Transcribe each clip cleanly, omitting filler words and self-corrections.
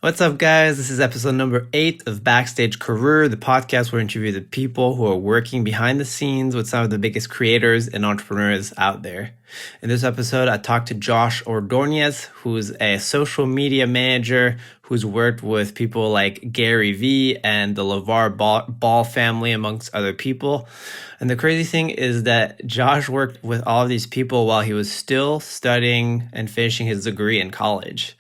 What's up, guys? This is episode number 8 of Backstage Career, the podcast where we interview the people who are working behind the scenes with some of the biggest creators and entrepreneurs out there. In this episode, I talked to Josh Ordonez, who's a social media manager who's worked with people like GaryVee and the LeVar Ball family, amongst other people. And the crazy thing is that Josh worked with all of these people while he was still studying and finishing his degree in college.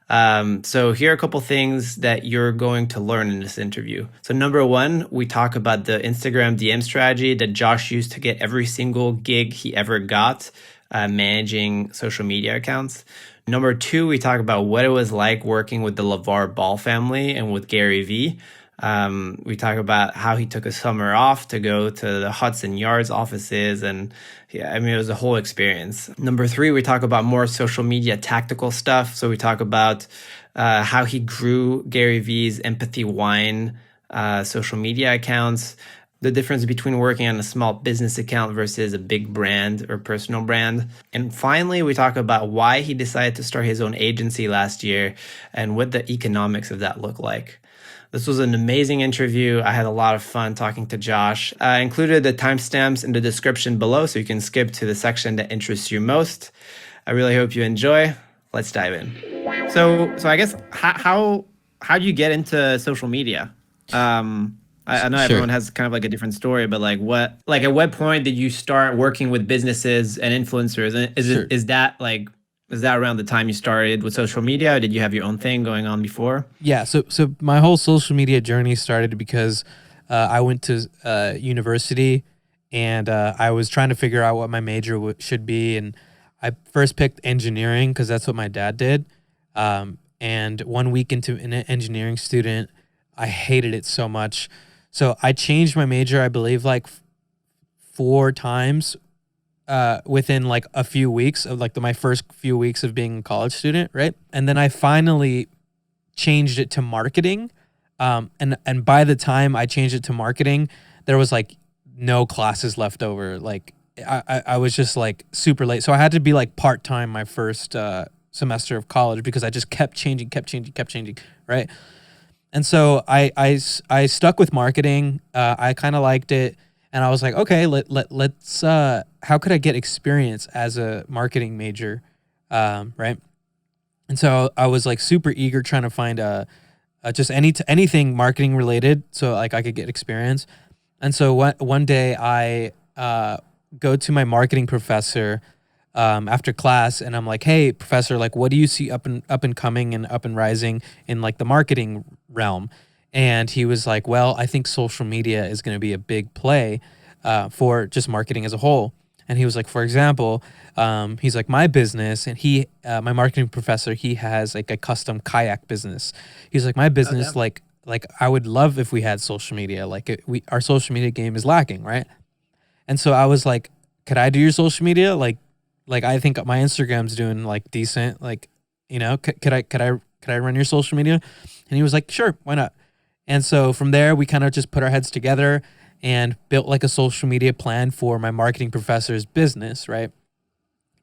So here are a couple things that you're going to learn in this interview. So number one, we talk about the Instagram DM strategy that Josh used to get every single gig he ever got, managing social media accounts. Number two, we talk about what it was like working with the LeVar Ball family and with GaryVee. We talk about how he took a summer off to go to the Hudson Yards offices, and it was a whole experience. Number three, we talk about more social media tactical stuff. So we talk about how he grew GaryVee's Empathy Wine social media accounts, the difference between working on a small business account versus a big brand or personal brand. And finally, we talk about why he decided to start his own agency last year and what the economics of that look like. This was an amazing interview. I had a lot of fun talking to Josh. I included the timestamps in the description below so you can skip to the section that interests you most. I really hope you enjoy. Let's dive in. So I guess how do you get into social media? I know everyone has kind of like a different story, but at what point did you start working with businesses and influencers? And is that around the time you started with social media, or did you have your own thing going on before? Yeah, so my whole social media journey started because I went to university, and I was trying to figure out what my major should be, and I first picked engineering because that's what my dad did. And 1 week into an engineering student, I hated it so much. So I changed my major, I believe, like 4 times within like a few weeks of my first few weeks of being a college student, right? And then I finally changed it to marketing. And by the time I changed it to marketing, there was like no classes left over. Like I was just like super late. So I had to be like part-time my first semester of college because I just kept changing, right? And so I stuck with marketing. I kind of liked it. And I was like, okay, let's how could I get experience as a marketing major, right? And so I was like super eager trying to find just anything marketing related, so like I could get experience. And so one day I go to my marketing professor after class, and I'm like, hey, professor, like, what do you see up and coming and up and rising in like the marketing realm? And he was like, well, I think social media is going to be a big play for just marketing as a whole. And he was like, for example, he's like, my business, and my marketing professor, he has like a custom kayak business. He's like, my business, like I would love if we had social media. Like our social media game is lacking, right? And so I was like, could I do your social media? Like I think my Instagram's doing like decent. Like, could I run your social media? And he was like, sure, why not? And so from there, we kind of just put our heads together and built like a social media plan for my marketing professor's business, right?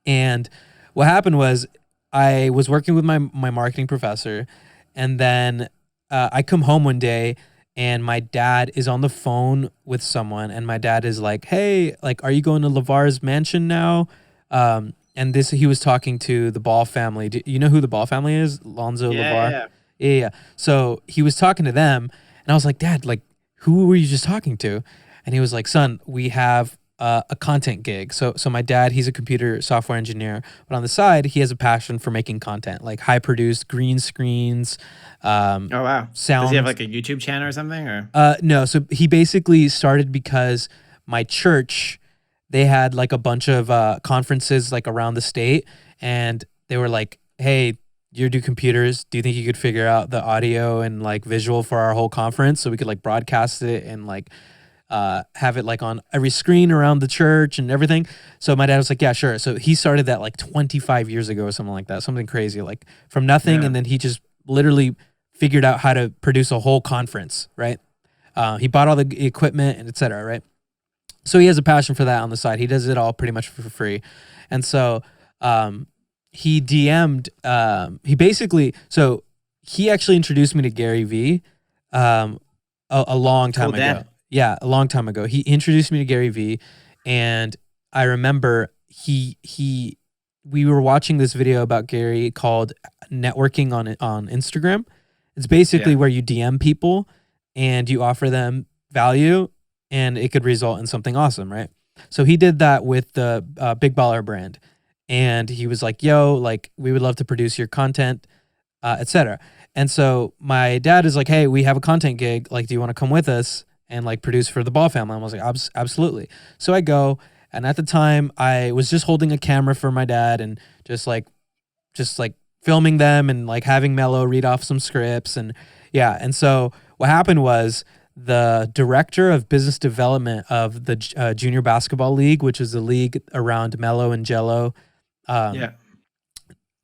And what happened was I was working with my marketing professor, and then I come home one day and my dad is on the phone with someone, and my dad is like, hey, like, are you going to LeVar's mansion now? And he was talking to the Ball family. Do you know who the Ball family is? Lonzo, LeVar? Yeah. So he was talking to them, and I was like, Dad, like, who were you just talking to? And he was like, son, we have a content gig. So my dad, he's a computer software engineer, but on the side, he has a passion for making content, like high produced green screens. Oh, wow. Sound. Does he have like a YouTube channel or something? Or no. So he basically started because my church, they had like a bunch of conferences like around the state, and they were like, hey, you do computers, do you think you could figure out the audio and like visual for our whole conference so we could like broadcast it and like have it like on every screen around the church and everything? So my dad was like, yeah, sure. So he started that like 25 years ago or something like that, something crazy, like from nothing. Yeah. And then he just literally figured out how to produce a whole conference, right? He bought all the equipment and et cetera, right? So he has a passion for that on the side. He does it all pretty much for free. And so he DM'd, he basically, so he actually introduced me to Gary Vee um, a long Cool time ago. dad. Yeah, a long time ago. He introduced me to Gary Vee, and I remember we were watching this video about Gary called networking on Instagram. It's basically Yeah. where you DM people and you offer them value, and it could result in something awesome, right? So he did that with the Big Baller brand, and he was like, "Yo, like we would love to produce your content, etc." And so my dad is like, "Hey, we have a content gig. Like, do you want to come with us and like produce for the Ball family?" I was like, Absolutely." So I go, and at the time, I was just holding a camera for my dad and just like filming them and like having Mello read off some scripts and yeah. And so what happened was the director of business development of the junior basketball league, which is the league around Mello and Jello. Um, Yeah.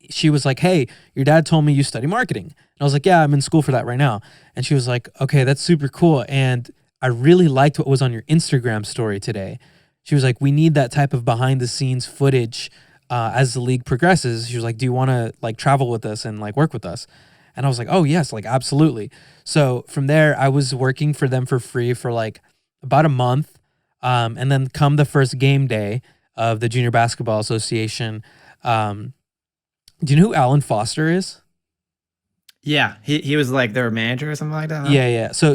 she was like, "Hey, your dad told me you study marketing." And I was like, "Yeah, I'm in school for that right now." And she was like, "Okay, that's super cool. And I really liked what was on your Instagram story today." She was like, "We need that type of behind the scenes footage as the league progresses." She was like, "Do you want to like travel with us and like work with us?" And I was like, "Oh, yes, like absolutely." So from there, I was working for them for free for like about a month. And then come the first game day of the Junior Basketball Association, um, do you know who Alan Foster is? Yeah. He was like their manager or something like that, huh? Yeah, yeah. So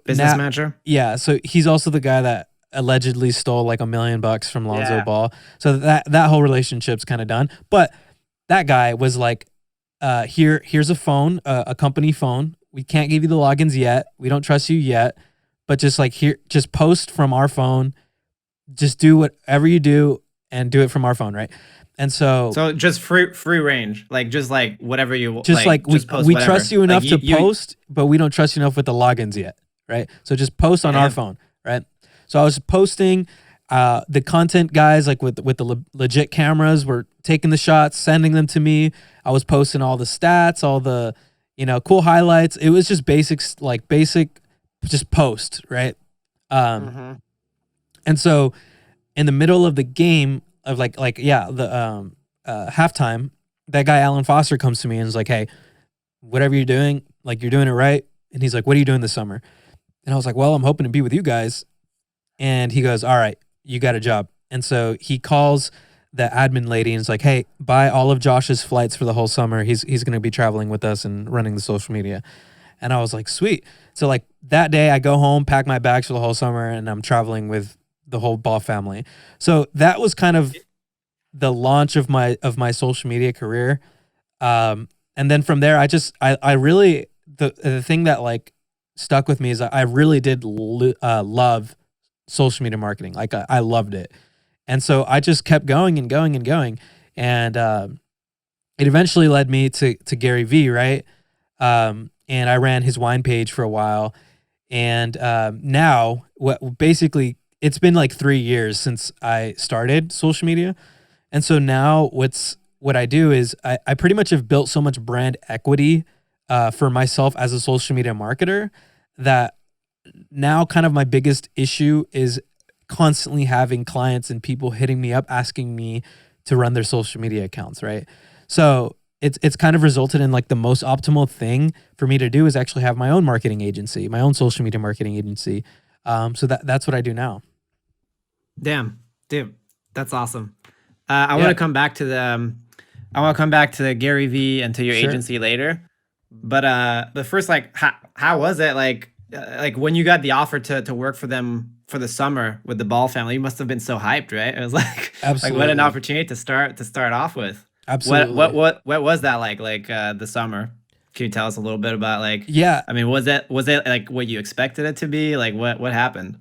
Business now, manager. yeah. So he's also the guy that allegedly stole like $1 million from Lonzo Yeah. Ball. So that whole relationship's kind of done. But that guy was like, here's a phone, a company phone. We can't give you the logins yet. We don't trust you yet. But just like here, just post from our phone. Just do whatever you do and do it from our phone, right? And so So just free range, like just like whatever you just like just post we trust whatever. you Like enough to you post, but we don't trust you enough with the logins yet, right? So just post on our damn. phone, right? So I was posting, the content guys like with the legit cameras were taking the shots, sending them to me. I was posting all the stats, all the cool highlights. It was just basics, like basic, just post, right? Um, Mm-hmm. and so in the middle of the game of like yeah the halftime, that guy Alan Foster comes to me and is like, "Hey, whatever you're doing, like you're doing it right." And he's like, "What are you doing this summer?" And I was like, "Well, I'm hoping to be with you guys." And he goes, "All right, you got a job." And so he calls the admin lady and is like, "Hey, buy all of Josh's flights for the whole summer. He's going to be traveling with us and running the social media." And I was like, "Sweet." So like that day I go home, pack my bags for the whole summer, and I'm traveling with the whole Ball family. So that was kind of the launch of my social media career. And then from there, I really the thing that like stuck with me is I really did love social media marketing. Like I loved it, and so I just kept going and going and going, and it eventually led me to Gary Vee, right? And I ran his wine page for a while, and now what basically it's been like 3 years since I started social media, and so now what I do is I pretty much have built so much brand equity for myself as a social media marketer that now kind of my biggest issue is constantly having clients and people hitting me up asking me to run their social media accounts, right? So it's kind of resulted in like the most optimal thing for me to do is actually have my own marketing agency, my own social media marketing agency. So that's what I do now. Damn, dude, that's awesome. I want Yeah, to come back to I want to come back to the Gary V and to your sure. agency later. But first, like, how was it? Like when you got the offer to work for them for the summer with the Ball family, you must have been so hyped, right? It was like what an Absolutely. opportunity to start off with. Absolutely. What was that like? Like the summer? Can you tell us a little bit about like? Yeah. I mean, was it like what you expected it to be? Like what happened?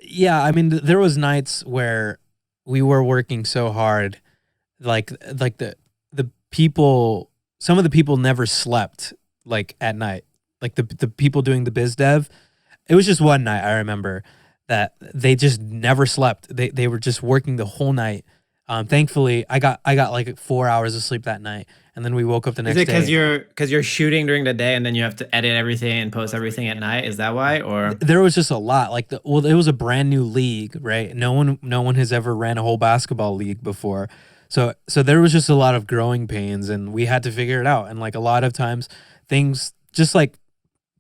Yeah, I mean there was nights where we were working so hard, like the people, some of the people never slept like at night. Like the people doing the biz dev. It was just one night I remember that they just never slept. They were just working the whole night. Thankfully I got like 4 hours of sleep that night, and then we woke up the Is next it because day. you're shooting during the day and then you have to edit everything and post everything at night? Is that why? Or There was just a lot. Like well, it was a brand new league, right? No one has ever ran a whole basketball league before. So there was just a lot of growing pains, and we had to figure it out. And like a lot of times things just like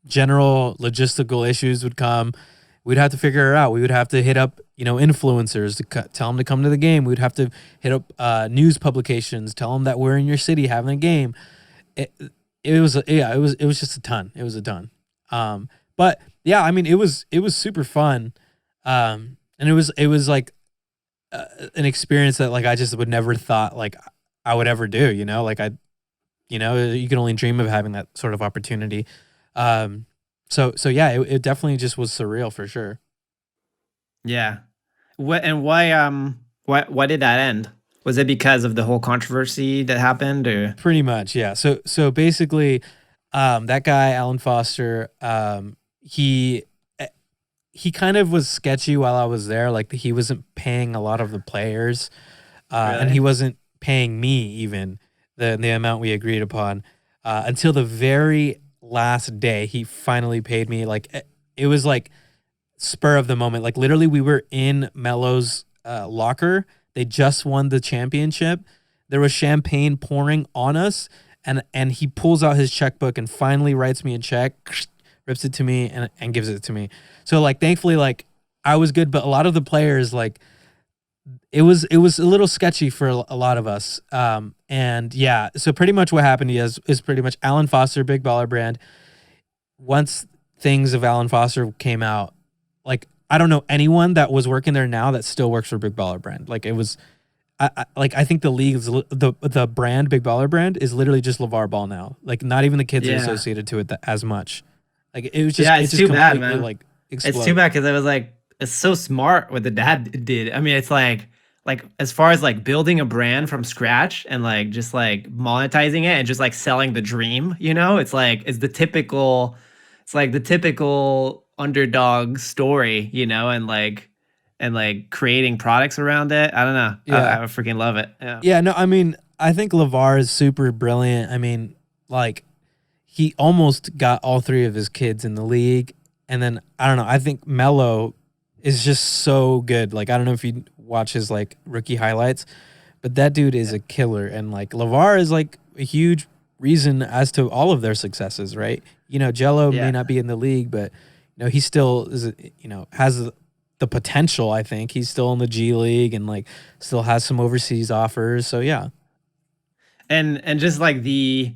general logistical issues would come. We'd have to figure it out. We would have to hit up, influencers to tell them to come to the game. We'd have to hit up news publications, tell them that we're in your city having a game. It was just a ton. It was a ton. But yeah, I mean, it was super fun. And it was like an experience that like I just would never thought like I would ever do. You can only dream of having that sort of opportunity. So yeah, it definitely just was surreal for sure. Yeah. Why did that end? Was it because of the whole controversy that happened, or? Pretty much, yeah. So basically, that guy Alan Foster, he he kind of was sketchy while I was there. Like he wasn't paying a lot of the players, and he Really? wasn't paying me even the amount we agreed upon until the very last day. He finally paid me. Like it was like spur of the moment. Like literally, we were in Melo's locker. They just won the championship. There was champagne pouring on us, and he pulls out his checkbook and finally writes me a check, rips it to me, and gives it to me. So like, thankfully, like I was good, but a lot of the players, like it was a little sketchy for a lot of us. And yeah, so pretty much what happened is pretty much Alan Foster, Big Baller Brand. Once things of Alan Foster came out, like I don't know anyone that was working there now that still works for Big Baller Brand. Like it was, I think the league is the brand Big Baller Brand is literally just LeVar Ball now. Like not even the kids are Yeah. associated to it as much. Like it was just Yeah, it it's just too bad, completely man. like It's too exploded. bad because it was like it's so smart what the dad did. I mean, it's like as far as like building a brand from scratch and like just like monetizing it and just like selling the dream, it's like the typical underdog story, and like creating products around it. I don't know. Yeah. I freaking love it. Yeah. Yeah, no, I mean, I think LeVar is super brilliant. I mean, like he almost got all three of his kids in the league. And then I don't know, I think Melo is just so good. Like I don't know if you watch his like rookie highlights, but that dude is Yeah. a killer. And like LeVar is like a huge reason as to all of their successes, right? Jello may Yeah. not be in the league, but he still is, has the potential. I think he's still in the G League and like still has some overseas offers. So yeah, And just like the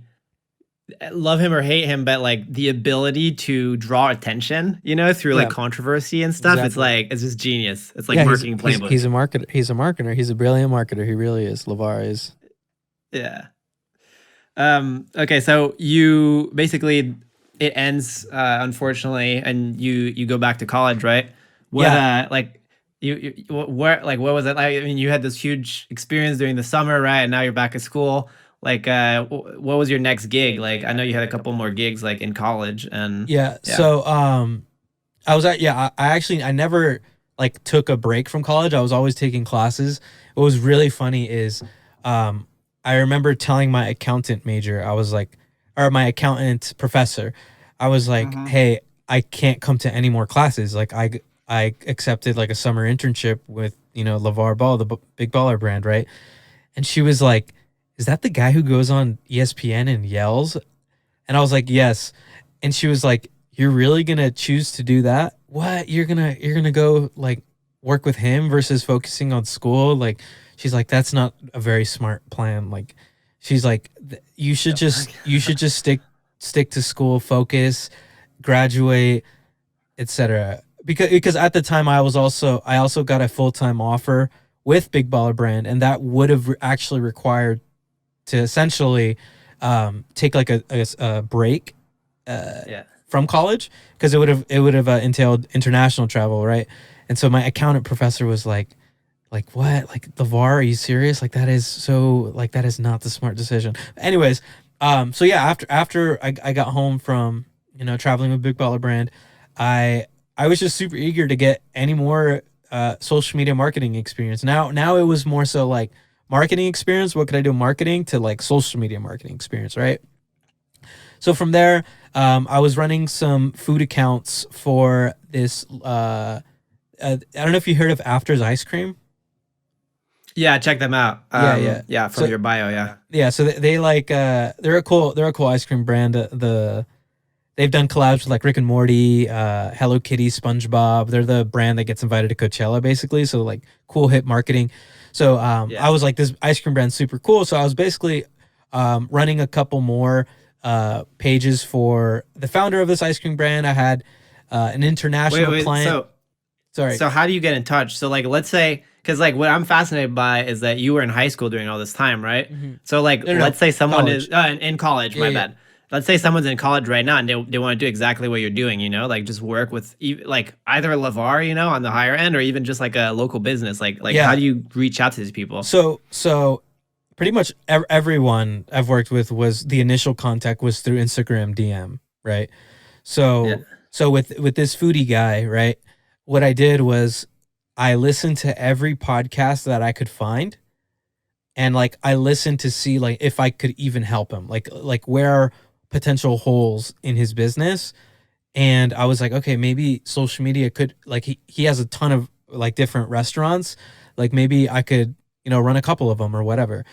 love him or hate him, but like the ability to draw attention, through like yeah, controversy and stuff. exactly. It's just genius. It's like Yeah, marketing he's playbook. a marketer. He's a marketer. He's a brilliant marketer. He really is. LeVar is. Yeah. Okay, so you basically it ends unfortunately, and you go back to college, right? What Yeah, like where like what was it like? I mean, you had this huge experience during the summer, right? And now you're back at school. Like, what was your next gig? Like, I know you had a couple more gigs like in college, and yeah. yeah. So I was at yeah. I actually I never like took a break from college. I was always taking classes. What was really funny is I remember telling my accountant major. I was like, or my accountant professor. I was like, Mm-hmm. hey, I can't come to any more classes. Like I accepted like a summer internship with LeVar Ball, the Big Baller Brand, right? And she was like, "Is that the guy who goes on ESPN and yells?" And I was like, "Yes." And she was like, "You're really gonna choose to do that? What? You're gonna go like work with him versus focusing on school?" Like, she's like, "That's not a very smart plan." Like, she's like, "You should The fuck? just stick to school, focus, graduate, etc." Because at the time I also got a full-time offer with Big Baller Brand, and that would have actually required to essentially take like a break uh, Yeah. from college because it would have entailed international travel, right? And so my accountant professor was like what? Like the VAR? Are you serious? Like that is not the smart decision. Anyways, so yeah, after I got home from traveling with Big Baller Brand, I I was just super eager to get any more social media marketing experience. Now it was more so like marketing experience. What could I do marketing to like social media marketing experience, right? So from there, I was running some food accounts for this. I don't know if you heard of After's Ice Cream. Yeah, check them out. Yeah. Yeah, from So your bio. Yeah. yeah, so they like they're a cool ice cream brand. They've done collabs with like Rick and Morty, Hello Kitty, SpongeBob. They're the brand that gets invited to Coachella, basically. So like cool hip marketing. So Yeah. I was like, this ice cream brand's super cool. So I was basically running a couple more pages for the founder of this ice cream brand. I had an international Wait. client. Sorry. So how do you get in touch? So like, let's say, because like what I'm fascinated by is that you were in high school during all this time, right? So like, No, let's say someone college. is in college. My Yeah. bad. Let's say someone's in college right now and they want to do exactly what you're doing. Like just work with like either LeVar, on the higher end, or even just like a local business. Like Yeah. how do you reach out to these people? So pretty much everyone I've worked with was the initial contact was through Instagram DM, right? Yeah. So with this foodie guy, right? What I did was I listened to every podcast that I could find, and like I listened to see like if I could even help him, like where are potential holes in his business. And I was like, okay, maybe social media could, like, he has a ton of like different restaurants, like maybe I could run a couple of them or whatever.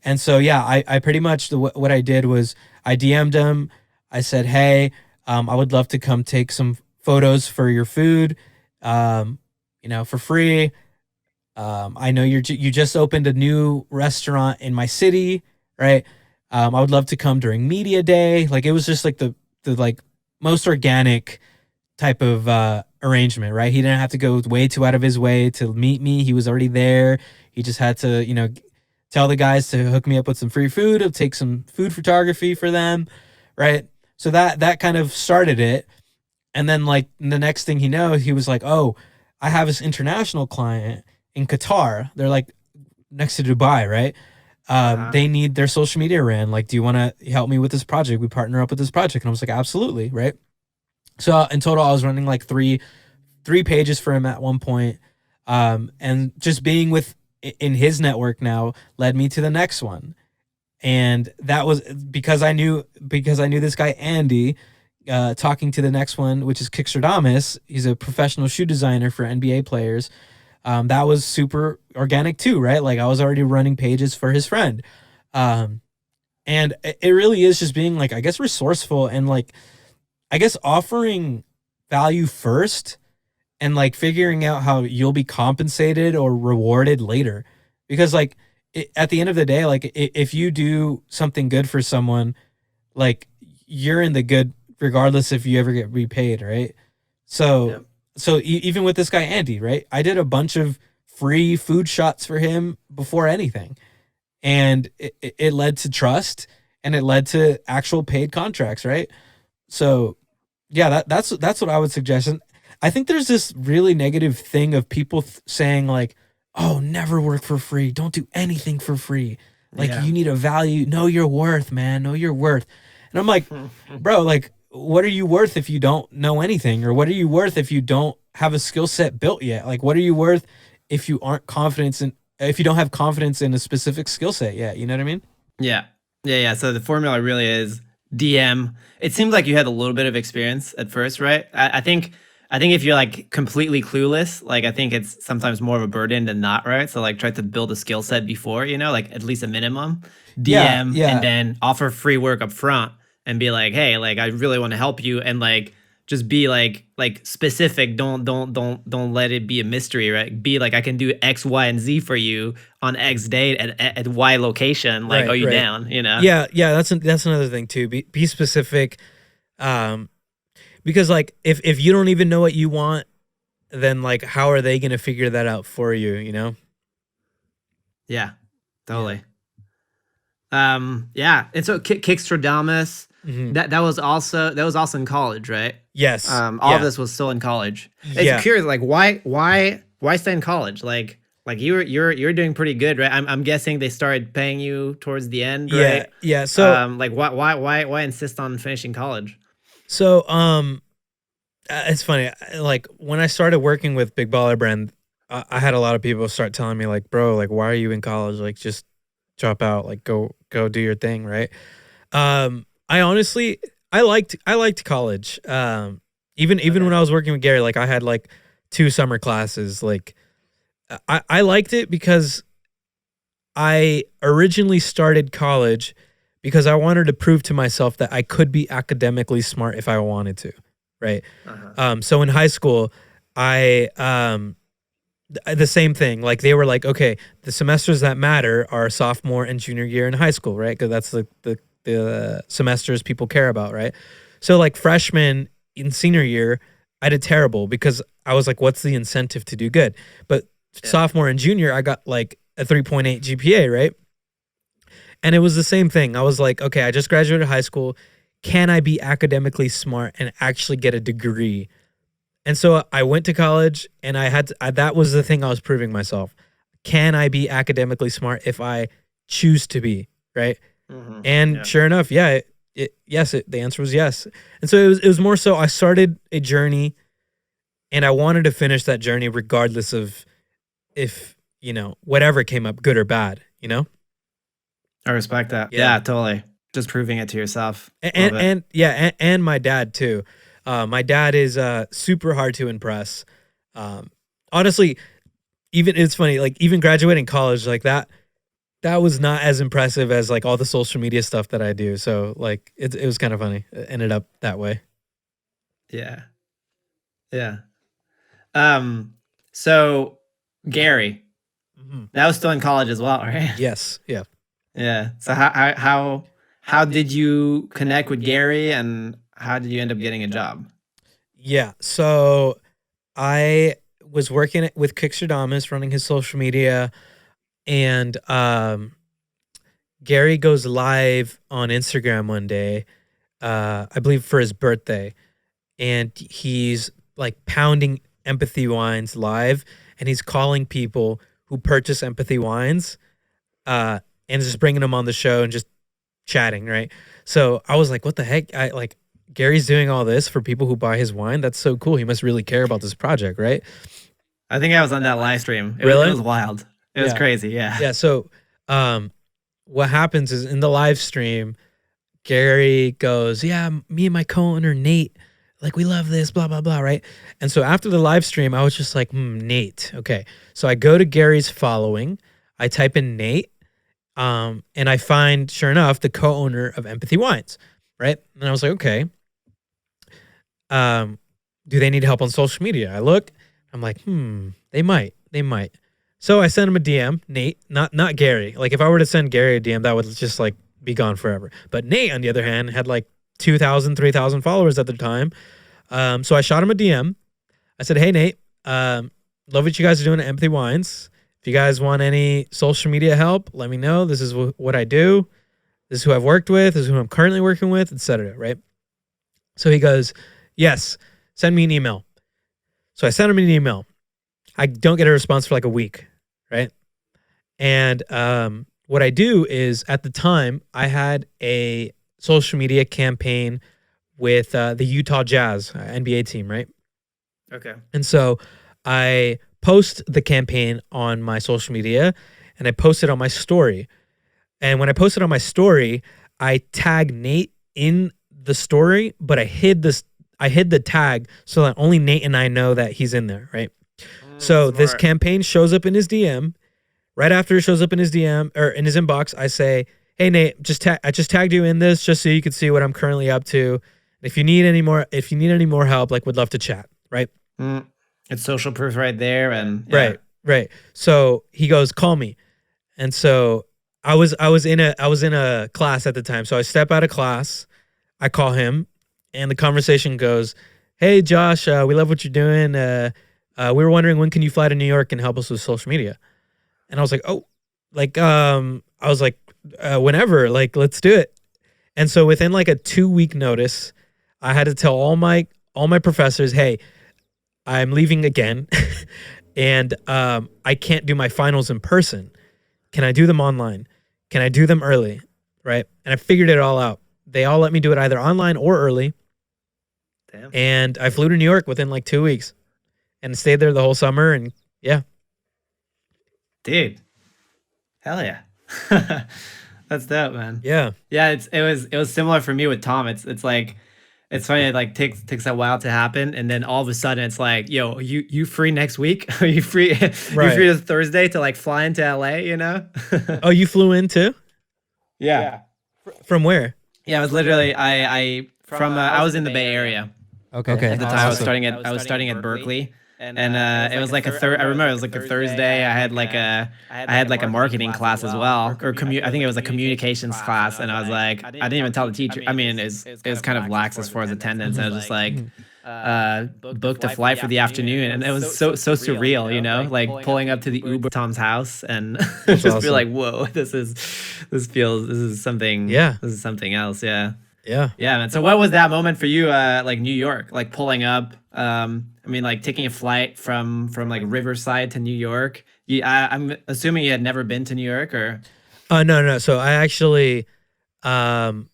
And so yeah, I pretty much what I did was I DM'd him. I said, hey, I would love to come take some photos for your food, for free. I know you just opened a new restaurant in my city, right? I would love to come during media day. Like it was just like the like most organic type of arrangement, right? He didn't have to go way too out of his way to meet me. He was already there. He just had to, tell the guys to hook me up with some free food, to take some food photography for them, right? So that kind of started it. And then like the next thing he knows, he was like, "Oh, I have this international client in Qatar. They're like next to Dubai, right? They need their social media ran. Like, do you want to help me with this project? We partner up with this project." And I was like, "Absolutely, right?" So in total, I was running like three pages for him at one point. And just being in his network now led me to the next one. And that was because I knew this guy, Andy, talking to the next one, which is Kixerdamus. He's a professional shoe designer for NBA players. That was super organic too, right? Like I was already running pages for his friend. And it really is just being like, I guess, resourceful and like, I guess offering value first and like figuring out how you'll be compensated or rewarded later. Because like at the end of the day, like if you do something good for someone, like you're in the good regardless if you ever get repaid, right? So Yep. Even with this guy Andy, right? I did a bunch of free food shots for him before anything. And it led to trust and it led to actual paid contracts, right? So yeah, that's what I would suggest. And I think there's this really negative thing of people saying like, "Oh, never work for free. Don't do anything for free. Like Yeah. you need a value. Know your worth, man. Know your worth." And I'm like, bro, like, what are you worth if you don't know anything? Or what are you worth if you don't have a skill set built yet? Like, what are you worth if you if you don't have confidence in a specific skill set yet? You know what I mean? Yeah. Yeah. So the formula really is DM. It seems like you had a little bit of experience at first, right? I think if you're like completely clueless, like I think it's sometimes more of a burden than not, right? So like try to build a skill set before, like at least a minimum. Yeah, DM yeah. and then offer free work up front and be like, hey, like I really want to help you, and like just be like specific. Don't let it be a mystery, right? Be like, I can do X, Y, and Z for you on X date at Y location. Like, Right, are you right. down? Yeah, that's another thing too. Be specific. Because like if you don't even know what you want, then like how are they gonna figure that out for you? You know? Yeah, totally. Yeah. And so Kickstradamus, Mhm. that was also in college, right? Yes. All of Yeah. this was still in college. Yeah. It's curious, like why stay in college? Like you're doing pretty good, right? I'm guessing they started paying you towards the end, Yeah. right? Yeah. So Like why insist on finishing college? so it's funny. Like when I started working with Big Baller Brand, I had a lot of people start telling me like, "Bro, like why are you in college? Like just drop out. Like go do your thing, right?" I honestly I liked college. Even when I was working with Gary, like I had like 2 summer classes. Like I liked it because I originally started college because I wanted to prove to myself that I could be academically smart if I wanted to, right? Uh-huh. So in high school, I the same thing. Like they were like, okay, the semesters that matter are sophomore and junior year in high school, right? Because that's the semesters people care about, right? So like freshman in senior year, I did terrible because I was like, what's the incentive to do good? But Yeah. sophomore and junior, I got like a 3.8 GPA, right? And it was the same thing. I was like, okay, I just graduated high school. Can I be academically smart and actually get a degree? And so I went to college and that was the thing I was proving myself. Can I be academically smart if I choose to be, right? And Yeah. sure enough, yeah, the answer was yes. And so it was more so I started a journey and I wanted to finish that journey regardless of if, whatever came up, good or bad, I respect that. Yeah. Yeah, totally. Just proving it to yourself. And Love it. and yeah, and my dad too. My dad is super hard to impress. Um, honestly, even it's funny, like even graduating college like that was not as impressive as like all the social media stuff that I do. So like it was kind of funny. It ended up that way. Yeah. Yeah. Um, so Gary, Mhm. that was still in college as well, right? Yes, yeah. Yeah. So how did you connect with Gary and how did you end up getting a job? Yeah. So I was working with Kixerdamus running his social media and Gary goes live on Instagram one day, I believe for his birthday, and he's like pounding empathy wines live, and he's calling people who purchase empathy wines, and just bringing them on the show and just chatting, right? So I was like, what the heck? I like Gary's doing all this for people who buy his wine. That's so cool. He must really care about this project, right? I think I was on that live stream. It Really? was wild. It was Yeah. crazy. Yeah. Yeah. So, um, what happens is in the live stream, Gary goes, "Yeah, me and my co-owner Nate, like we love this, blah blah blah, right?" And so after the live stream, I was just like, Nate, okay." So I go to Gary's following, I type in Nate, and I find, sure enough, the co-owner of Empathy Wines, right? And I was like, okay, um, do they need help on social media? I look, I'm like, they might. So I sent him a DM, Nate, not Gary. Like if I were to send Gary a DM, that would just like be gone forever. But Nate, on the other hand, had like 2,000, 3,000 followers at the time. So I shot him a DM. I said, hey Nate, love what you guys are doing at Empathy Wines. If you guys want any social media help, let me know. This is what I do. This is who I've worked with. This is who I'm currently working with, etc. Right? So he goes, yes, send me an email. So I sent him an email. I don't get a response for like a week, right? And what I do is at the time I had a social media campaign with the Utah Jazz NBA team, right? Okay. And so I post the campaign on my social media and I post it on my story. And when I posted on my story, I tag Nate in the story, but I hid the tag so that only Nate and I know that he's in there, right? So this Smart. campaign shows up in his DM. Right after it shows up in his DM or in his inbox, I say, "Hey Nate, I just tagged you in this just so you can see what I'm currently up to. If you need any more help, like would love to chat." Right? Mm. It's social proof right there, and yeah. Right. So he goes, "Call me." And so I was in a class at the time. So I step out of class, I call him, and the conversation goes, "Hey Josh, we love what you're doing. We were wondering when can you fly to New York and help us with social media?" And I was like, "Oh, like I was like, whenever, like let's do it." And so within like a 2 week notice, I had to tell all my professors, "Hey, I'm leaving again, and I can't do my finals in person. Can I do them online? Can I do them early?" Right? And I figured it all out. They all let me do it either online or early. Damn. And I flew to New York within like 2 weeks and stayed there the whole summer. And yeah. Dude. Hell yeah. That's dope, man. Yeah. Yeah, it was similar for me with Tom. It's like It's funny, it like takes a while to happen, and then all of a sudden it's like, yo, you free next week? Are you free? You free Right. this Thursday to like fly into LA? You know? Oh, you flew in too? Yeah, From where? yeah. It was literally I from I was in the Bay Area Okay, at the time. awesome. I was starting at Berkeley, and it was like a third. I remember it was like a Thursday. I had like a marketing class as well, or I think it was a communications class, and I was like, I didn't even tell the teacher. I mean, it was kind of lax as far as attendance. I was just like, Mhm. booked a flight for the afternoon, and it was so surreal, you know, like pulling up to the Uber Tom's house and That's just be awesome. like, whoa, Yeah, this is something else, yeah. yeah. Yeah, man. So what was that moment for you, like New York, like pulling up? I mean, like taking a flight from like Riverside to New York. I'm assuming you had never been to New York, or No, no. So I actually, um,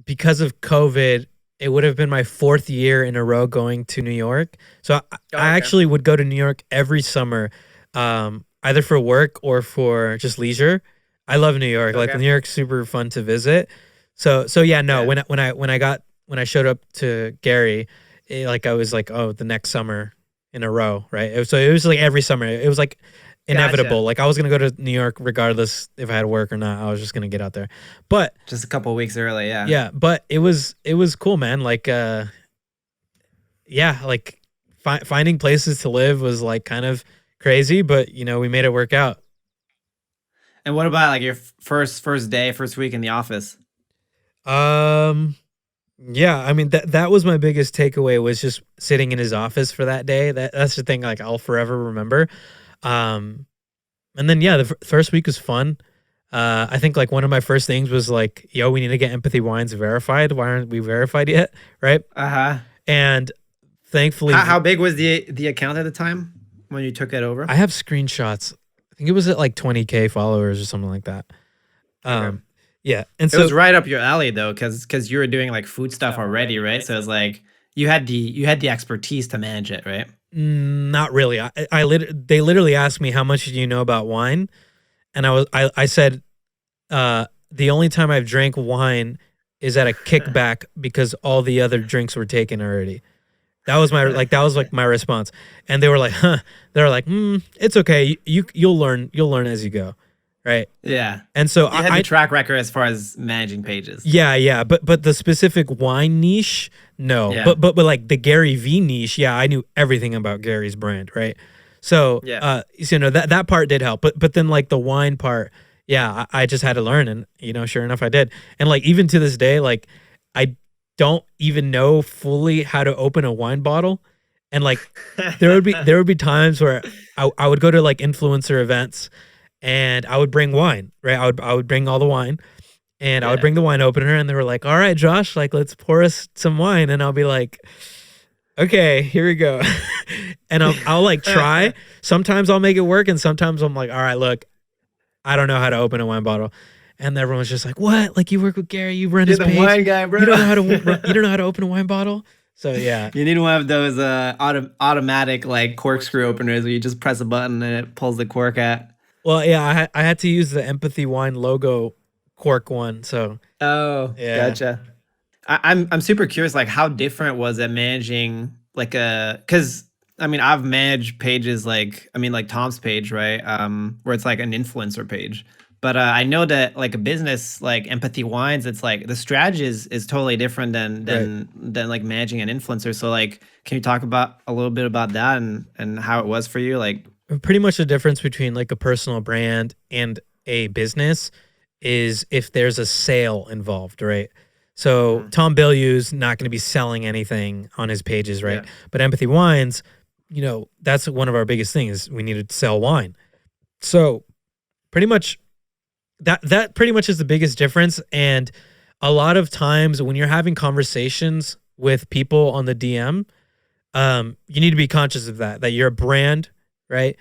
because of COVID, it would have been my fourth year in a row going to New York. So I okay. actually would go to New York every summer, either for work or for just leisure. I love New York. Like Okay. New York's super fun to visit. So yeah, no. Yeah. When I showed up to Gary, like I was like, oh, the next summer in a row, right? So it was like every summer. It was like Gotcha. inevitable. Like I was gonna go to New York regardless if I had work or not. I was just gonna get out there. But Just a couple of weeks early, yeah. yeah, but it was cool, man. Like yeah, like finding places to live was like kind of crazy, but we made it work out. And what about like your first day, first week in the office? Um yeah, I mean that was my biggest takeaway was just sitting in his office for that day. That's the thing like I'll forever remember. Um and then yeah, the first week was fun. I think like one of my first things was like, yo, we need to get Empathy Wines verified. Why aren't we verified yet? Right? Uh-huh. And thankfully, How big was the account at the time when you took it over? I have screenshots. I think it was at like 20K followers or something like that. Okay. Um, yeah, and It was so right up your alley though, because you were doing like food stuff already, right? So it's like you had the expertise to manage it, right? not really. They literally asked me how much do you know about wine, and I said the only time I've drank wine is at a kickback because all the other drinks were taken already. That was like my response, and they were like, "Huh?" They were like, "It's okay. You'll learn. You'll learn as you go, right?" Yeah. And so You had the track record as far as managing pages. yeah, but the specific wine niche, no. Yeah. But like the Gary V niche, yeah, I knew everything about Gary's brand, right? So Yeah. that part did help, but then like the wine part, yeah, I just had to learn, and sure enough, I did. And like even to this day, like I don't even know fully how to open a wine bottle, and like there would be times where I would go to like influencer events, and I would bring wine, right? I would bring all the wine and I would Yeah. bring the wine opener, and they were like, "All right, Josh, like let's pour us some wine." And I'll be like, "Okay, here we go." And I'll like try. Sometimes I'll make it work, and sometimes I'm like, "All right, look, I don't know how to open a wine bottle." And everyone's just like, "What? Like you work with Gary? You run You're his the page? wine guy, bro. You don't know how to you don't know how to open a wine bottle?" So yeah. You need one of those automatic like corkscrew openers where you just press a button and it pulls the cork out. Well, yeah, I had to use the Empathy Wine logo cork one. So Oh, yeah. gotcha. I'm super curious, like how different was it managing like because I mean I've managed pages like I mean like Tom's page, right? Where it's like an influencer page. But I know that like a business like Empathy Wines, it's like the strategy is totally different Right. than like managing an influencer. So like can you talk about a little bit about that and how it was for you? Like Pretty much the difference between like a personal brand and a business is if there's a sale involved, right? So Mhm. Tom Bilyeu's not going to be selling anything on his pages, right? Yeah. But Empathy Wines, that's one of our biggest things. We need to sell wine. So pretty much that pretty much is the biggest difference. And a lot of times when you're having conversations with people on the DM, you need to be conscious of that you're a brand, right?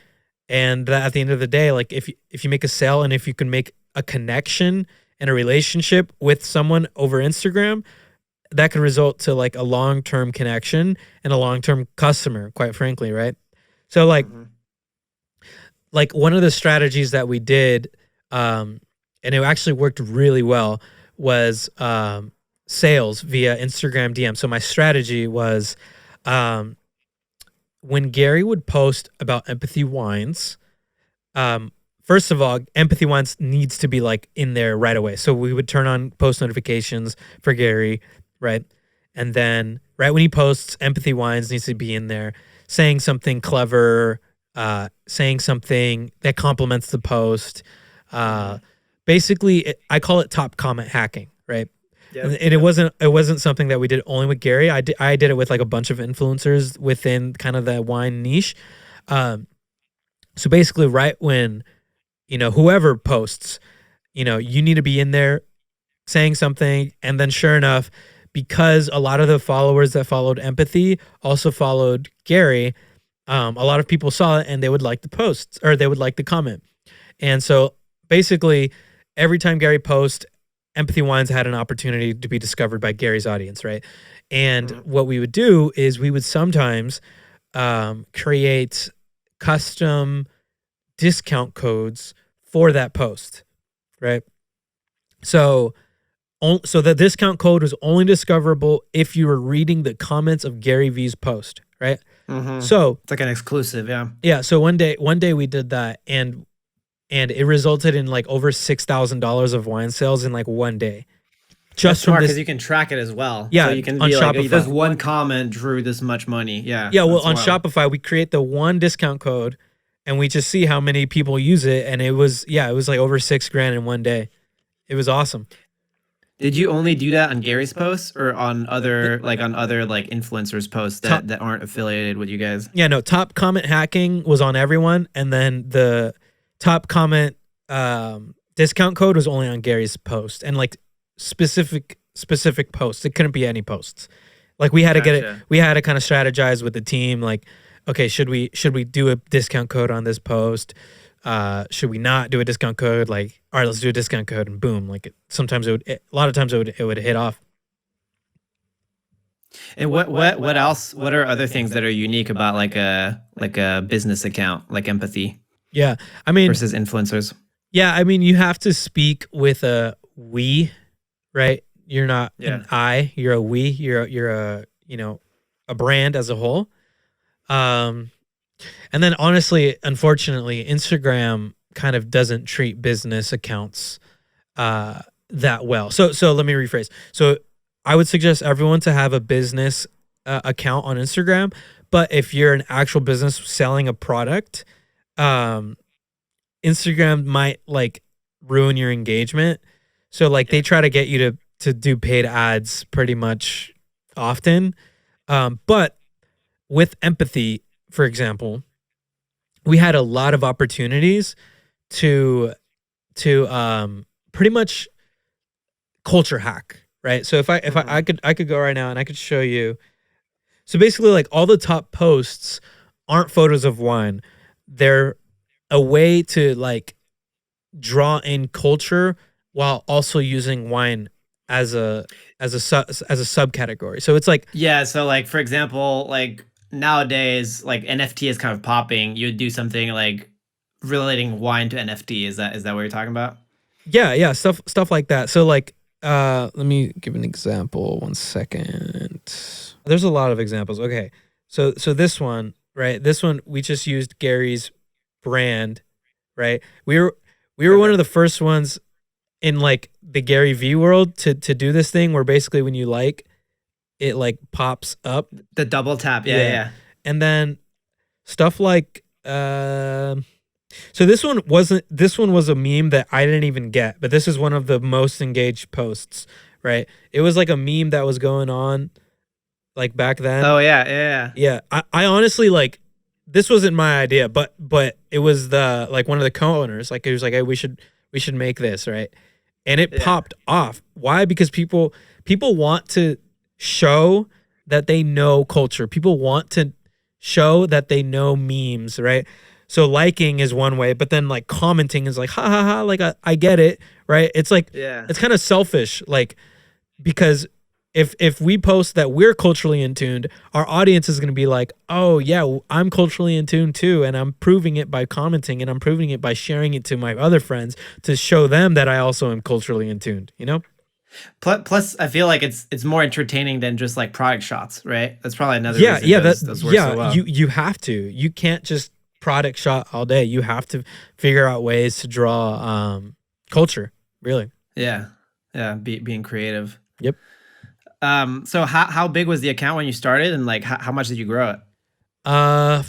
And that at the end of the day, like if you make a sale and if you can make a connection and a relationship with someone over Instagram, that could result to like a long-term connection and a long-term customer, quite frankly, right? So Mhm. like one of the strategies that we did, and it actually worked really well, was sales via Instagram DM. So my strategy was, um, when Gary would post about empathy wines, first of all, empathy wines needs to be like in there right away. So we would turn on post notifications for Gary, right? And then right when he posts, empathy wines needs to be in there, saying something clever, saying something that complements the post. Uh, basically, I call it top comment hacking, right? And it wasn't something that we did only with Gary. I did it with like a bunch of influencers within kind of the wine niche. Um, so basically, right when whoever posts, you need to be in there saying something, and then sure enough, because a lot of the followers that followed empathy also followed Gary, a lot of people saw it and they would like the posts or they would like the comment. And so basically, every time Gary posts, Empathy Wines had an opportunity to be discovered by Gary's audience, right? And what we would do is we would sometimes create custom discount codes for that post, right? So the discount code was only discoverable if you were reading the comments of Gary Vee's post, right? So it's like an exclusive, yeah. Yeah. So one day we did that, and it resulted in like over $6,000 of wine sales in like one day. Just smart because you can track it as well. Yeah, so you can on be like, Shopify. this one comment drew this much money. Yeah. Yeah. Well, on Shopify, we create the one discount code, and we just see how many people use it, and it was like over $6,000 in one day. It was awesome. Did you only do that on Gary's posts or on other influencers posts that aren't affiliated with you guys? Yeah, no, top comment hacking was on everyone, and then the top comment discount code was only on Gary's post, and like specific posts. It couldn't be any posts. Like we had to get it. We had to kind of strategize with the team. Like, okay, should we do a discount code on this post? Should we not do a discount code? Like, all right, let's do a discount code, and boom. Like a lot of times it would hit off. And what else? What are other things that are unique about like a business account like Empathy? Yeah, I mean versus influencers. Yeah, I mean you have to speak with a we, right? You're not an I. You're a we. You're a a brand as a whole. And then honestly, unfortunately, Instagram kind of doesn't treat business accounts that well. So let me rephrase. So I would suggest everyone to have a business account on Instagram, but if you're an actual business selling a product, Instagram might like ruin your engagement. So like they try to get you to do paid ads pretty much often. But with Empathy, for example, we had a lot of opportunities to pretty much culture hack, right? So if I could go right now and I could show you. So basically, like all the top posts aren't photos of wine. They're a way to like draw in culture while also using wine as a subcategory. So it's like, yeah. So like, for example, like nowadays, like NFT is kind of popping. You would do something like relating wine to NFT. Is that what you're talking about? Yeah. Stuff like that. So like, let me give an example. 1 second. There's a lot of examples. Okay. So this one, right? This one, we just used Gary's brand, right? We were one of the first ones in like the GaryVee world to do this thing where basically when you like, it like pops up. The double tap. Yeah. And then stuff like, so this one was a meme that I didn't even get, but this is one of the most engaged posts, right? It was like a meme that was going on like back then. Oh yeah. Yeah. I honestly like, this wasn't my idea, but it was the like one of the co-owners. Like it was like, hey, we should make this, right? And it popped off. Why? Because people want to show that they know culture. People want to show that they know memes, right? So liking is one way, but then like commenting is like, ha ha ha, like I get it, right? It's like, it's kind of selfish, like, because if we post that we're culturally in tuned, our audience is going to be like, oh yeah, I'm culturally in tune too, and I'm proving it by commenting, and I'm proving it by sharing it to my other friends to show them that I also am culturally in tuned, you know? Plus, I feel like it's more entertaining than just like product shots, right? That's probably another Yeah, reason yeah, those work so well. you have to. You can't just product shot all day. You have to figure out ways to draw culture, really. Yeah, yeah, being creative. Yep. So how big was the account when you started, and like how much did you grow it? Uh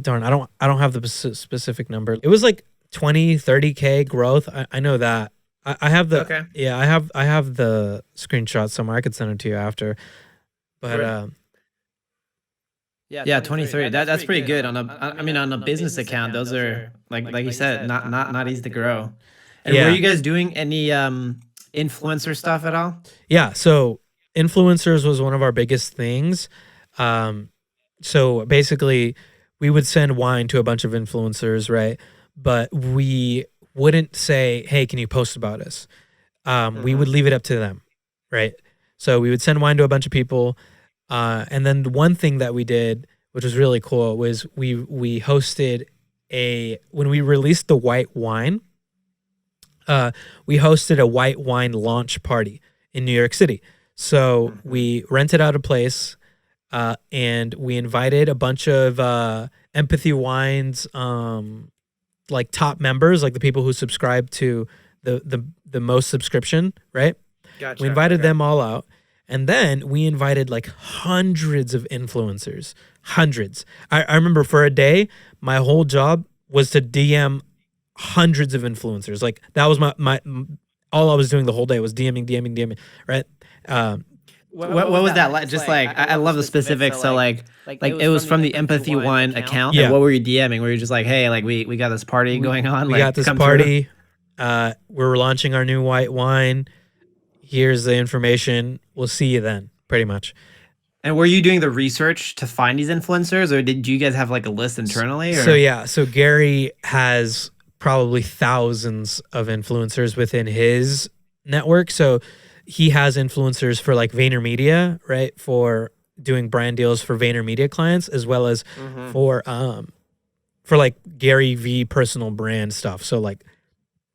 darn, I don't have the specific number. It was like 20, 30K growth. I know that. I have the Okay. yeah, I have the screenshot somewhere. I could send it to you after. But Right. Yeah, 23. That's pretty good on I mean on a business account. Those are like you said, not easy to grow. And were yeah. you guys doing any influencer stuff at all? Yeah, so influencers was one of our biggest things. Um, so basically, we would send wine to a bunch of influencers, right? But we wouldn't say, "Hey, can you post about us?" We would Mm-hmm. leave it up to them, right? So we would send wine to a bunch of people, and then the one thing that we did, which was really cool, was we hosted a when we released the white wine. We hosted a white wine launch party in New York City. So Mm-hmm. we rented out a place, and we invited a bunch of Empathy Wines, like top members, like the people who subscribe to the most subscription, right? We Gotcha. invited Okay. them all out, and then we invited like hundreds of influencers, hundreds. I remember for a day, my whole job was to DM hundreds of influencers. Like that was my all I was doing the whole day was DMing, right? Um, What was that like? Just like I love the specifics. So like it was from the Empathy One account. And yeah, what were you DMing? Were you just like, hey, like we got this party we going on, we got like this come through? party. We're launching our new white wine. Here's the information. We'll see you then. Pretty much. And were you doing the research to find these influencers, or did you guys have like a list internally, So or? yeah, so Gary has probably thousands of influencers within his network. So he has influencers for like Vayner Media, right? For doing brand deals for Vayner Media clients, as well as Mm-hmm. for like GaryVee personal brand stuff. So like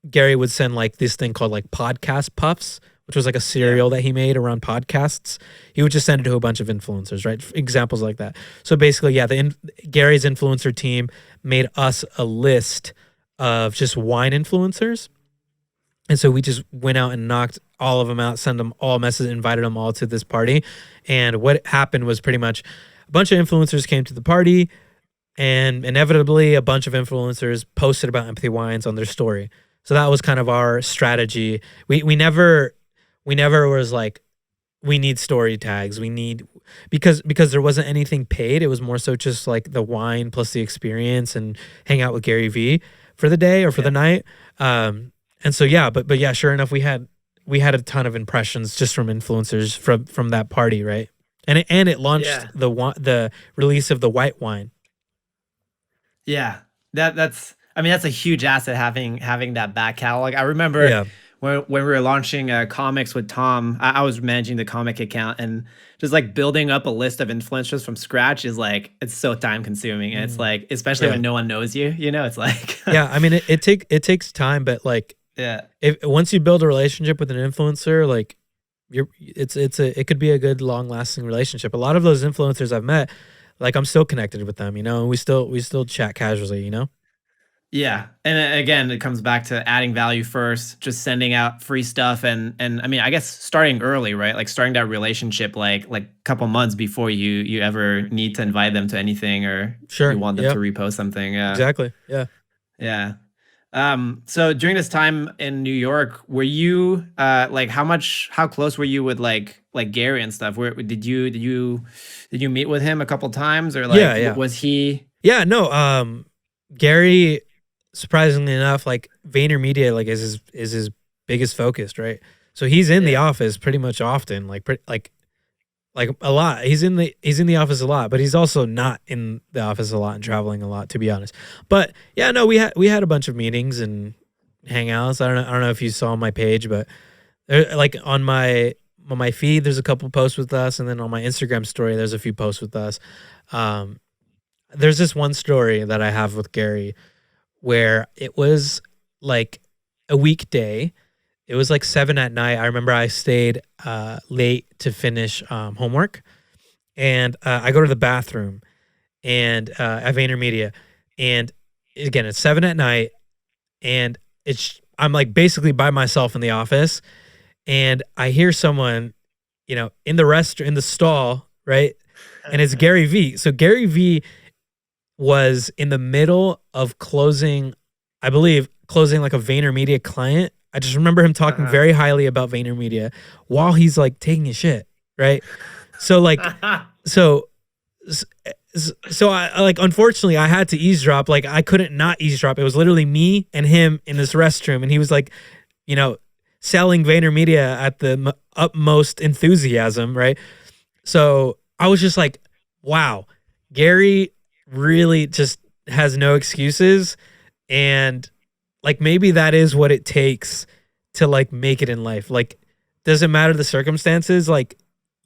Gary would send like this thing called like podcast puffs, which was like a Yeah. cereal that he made around podcasts. He would just send it to a bunch of influencers, right? Examples like that. So basically, yeah, Gary's influencer team made us a list of just wine influencers. And so we just went out and knocked all of them out, sent them all messages, invited them all to this party. And what happened was pretty much a bunch of influencers came to the party, and inevitably a bunch of influencers posted about empathy wines on their story. So that was kind of our strategy. We never was like, we need story tags. We need because there wasn't anything paid. It was more so just like the wine plus the experience and hang out with Gary V for the day or for the Yeah. night. And so yeah, but yeah, sure enough, we had a ton of impressions just from influencers from that party, right? And it launched Yeah. the release of the white wine. Yeah, that's I mean that's a huge asset having that back catalog. I remember Yeah. when we were launching comics with Tom, I was managing the comic account and just like building up a list of influencers from scratch is like it's so time consuming. And it's Mm, like especially yeah. when no one knows you, it's like Yeah, I mean it takes time, but like yeah. if once you build a relationship with an influencer, like it could be a good long lasting relationship. A lot of those influencers I've met, like I'm still connected with them, and we still chat casually. Yeah, and again, it comes back to adding value first, just sending out free stuff, and I mean, I guess starting early, right? Like starting that relationship, like a couple months before you ever need to invite them to anything, or you Sure. want them Yeah. to repost something. Yeah, Exactly. Yeah. yeah. So during this time in New York, were you like how close were you with like Gary and stuff? Where did you meet with him a couple times, or Yeah. like Yeah. was he? Yeah. No. Gary, surprisingly enough, like Vayner Media, like is his biggest focus, right? So he's in the Yeah, office pretty much often, like a lot. He's in the office a lot, but he's also not in the office a lot and traveling a lot, to be honest. But yeah, no, we had a bunch of meetings and hangouts. I don't know if you saw my page, but like on my feed, there's a couple posts with us, and then on my Instagram story, there's a few posts with us. Um, there's this one story that I have with Gary where it was like a weekday it was like 7 at night. I remember I stayed late to finish homework, and I go to the bathroom and at Vayner Media, and again it's 7 at night, and I'm like basically by myself in the office, and I hear someone, in the stall, right? And it's GaryVee. So GaryVee was in the middle of closing, I believe, closing like a Vayner Media client. I just remember him talking very highly about Vayner Media while he's like taking a shit, right? So like, so I like, unfortunately I had to eavesdrop. Like I couldn't not eavesdrop. It was literally me and him in this restroom, and he was like, selling Vayner Media at the utmost enthusiasm, right? So I was just like, wow, Gary really just has no excuses, and like maybe that is what it takes to like make it in life. Like, doesn't matter the circumstances, like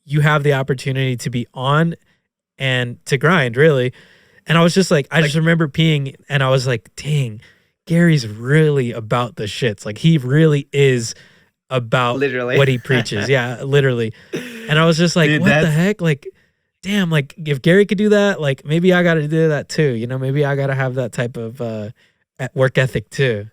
you have the opportunity to be on and to grind, really. And I was just like, I just remember peeing, and I was like, dang, Gary's really about the shits. Like he really is about Literally. what he preaches. Yeah, literally. And I was just like, Dude, what the heck? Like, damn, like if Gary could do that, like maybe I got to do that too. Maybe I got to have that type of work ethic too.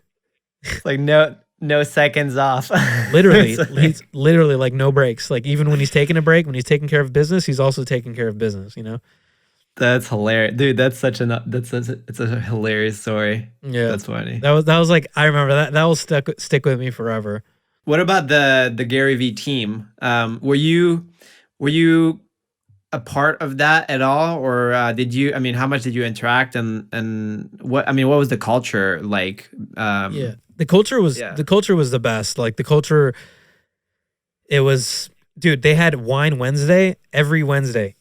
It's like no seconds off. Literally, It's like- he's literally like no breaks. Like even when he's taking a break, when he's taking care of business, he's also taking care of business. That's hilarious, dude. It's a hilarious story. Yeah, That's funny. that was like, I remember that will stick with me forever. What about the GaryVee team? Were you a part of that at all, or did you? I mean, how much did you interact, and what? I mean, what was the culture like? Yeah, the culture was the best. Like the culture, it was, dude. They had Wine Wednesday every Wednesday.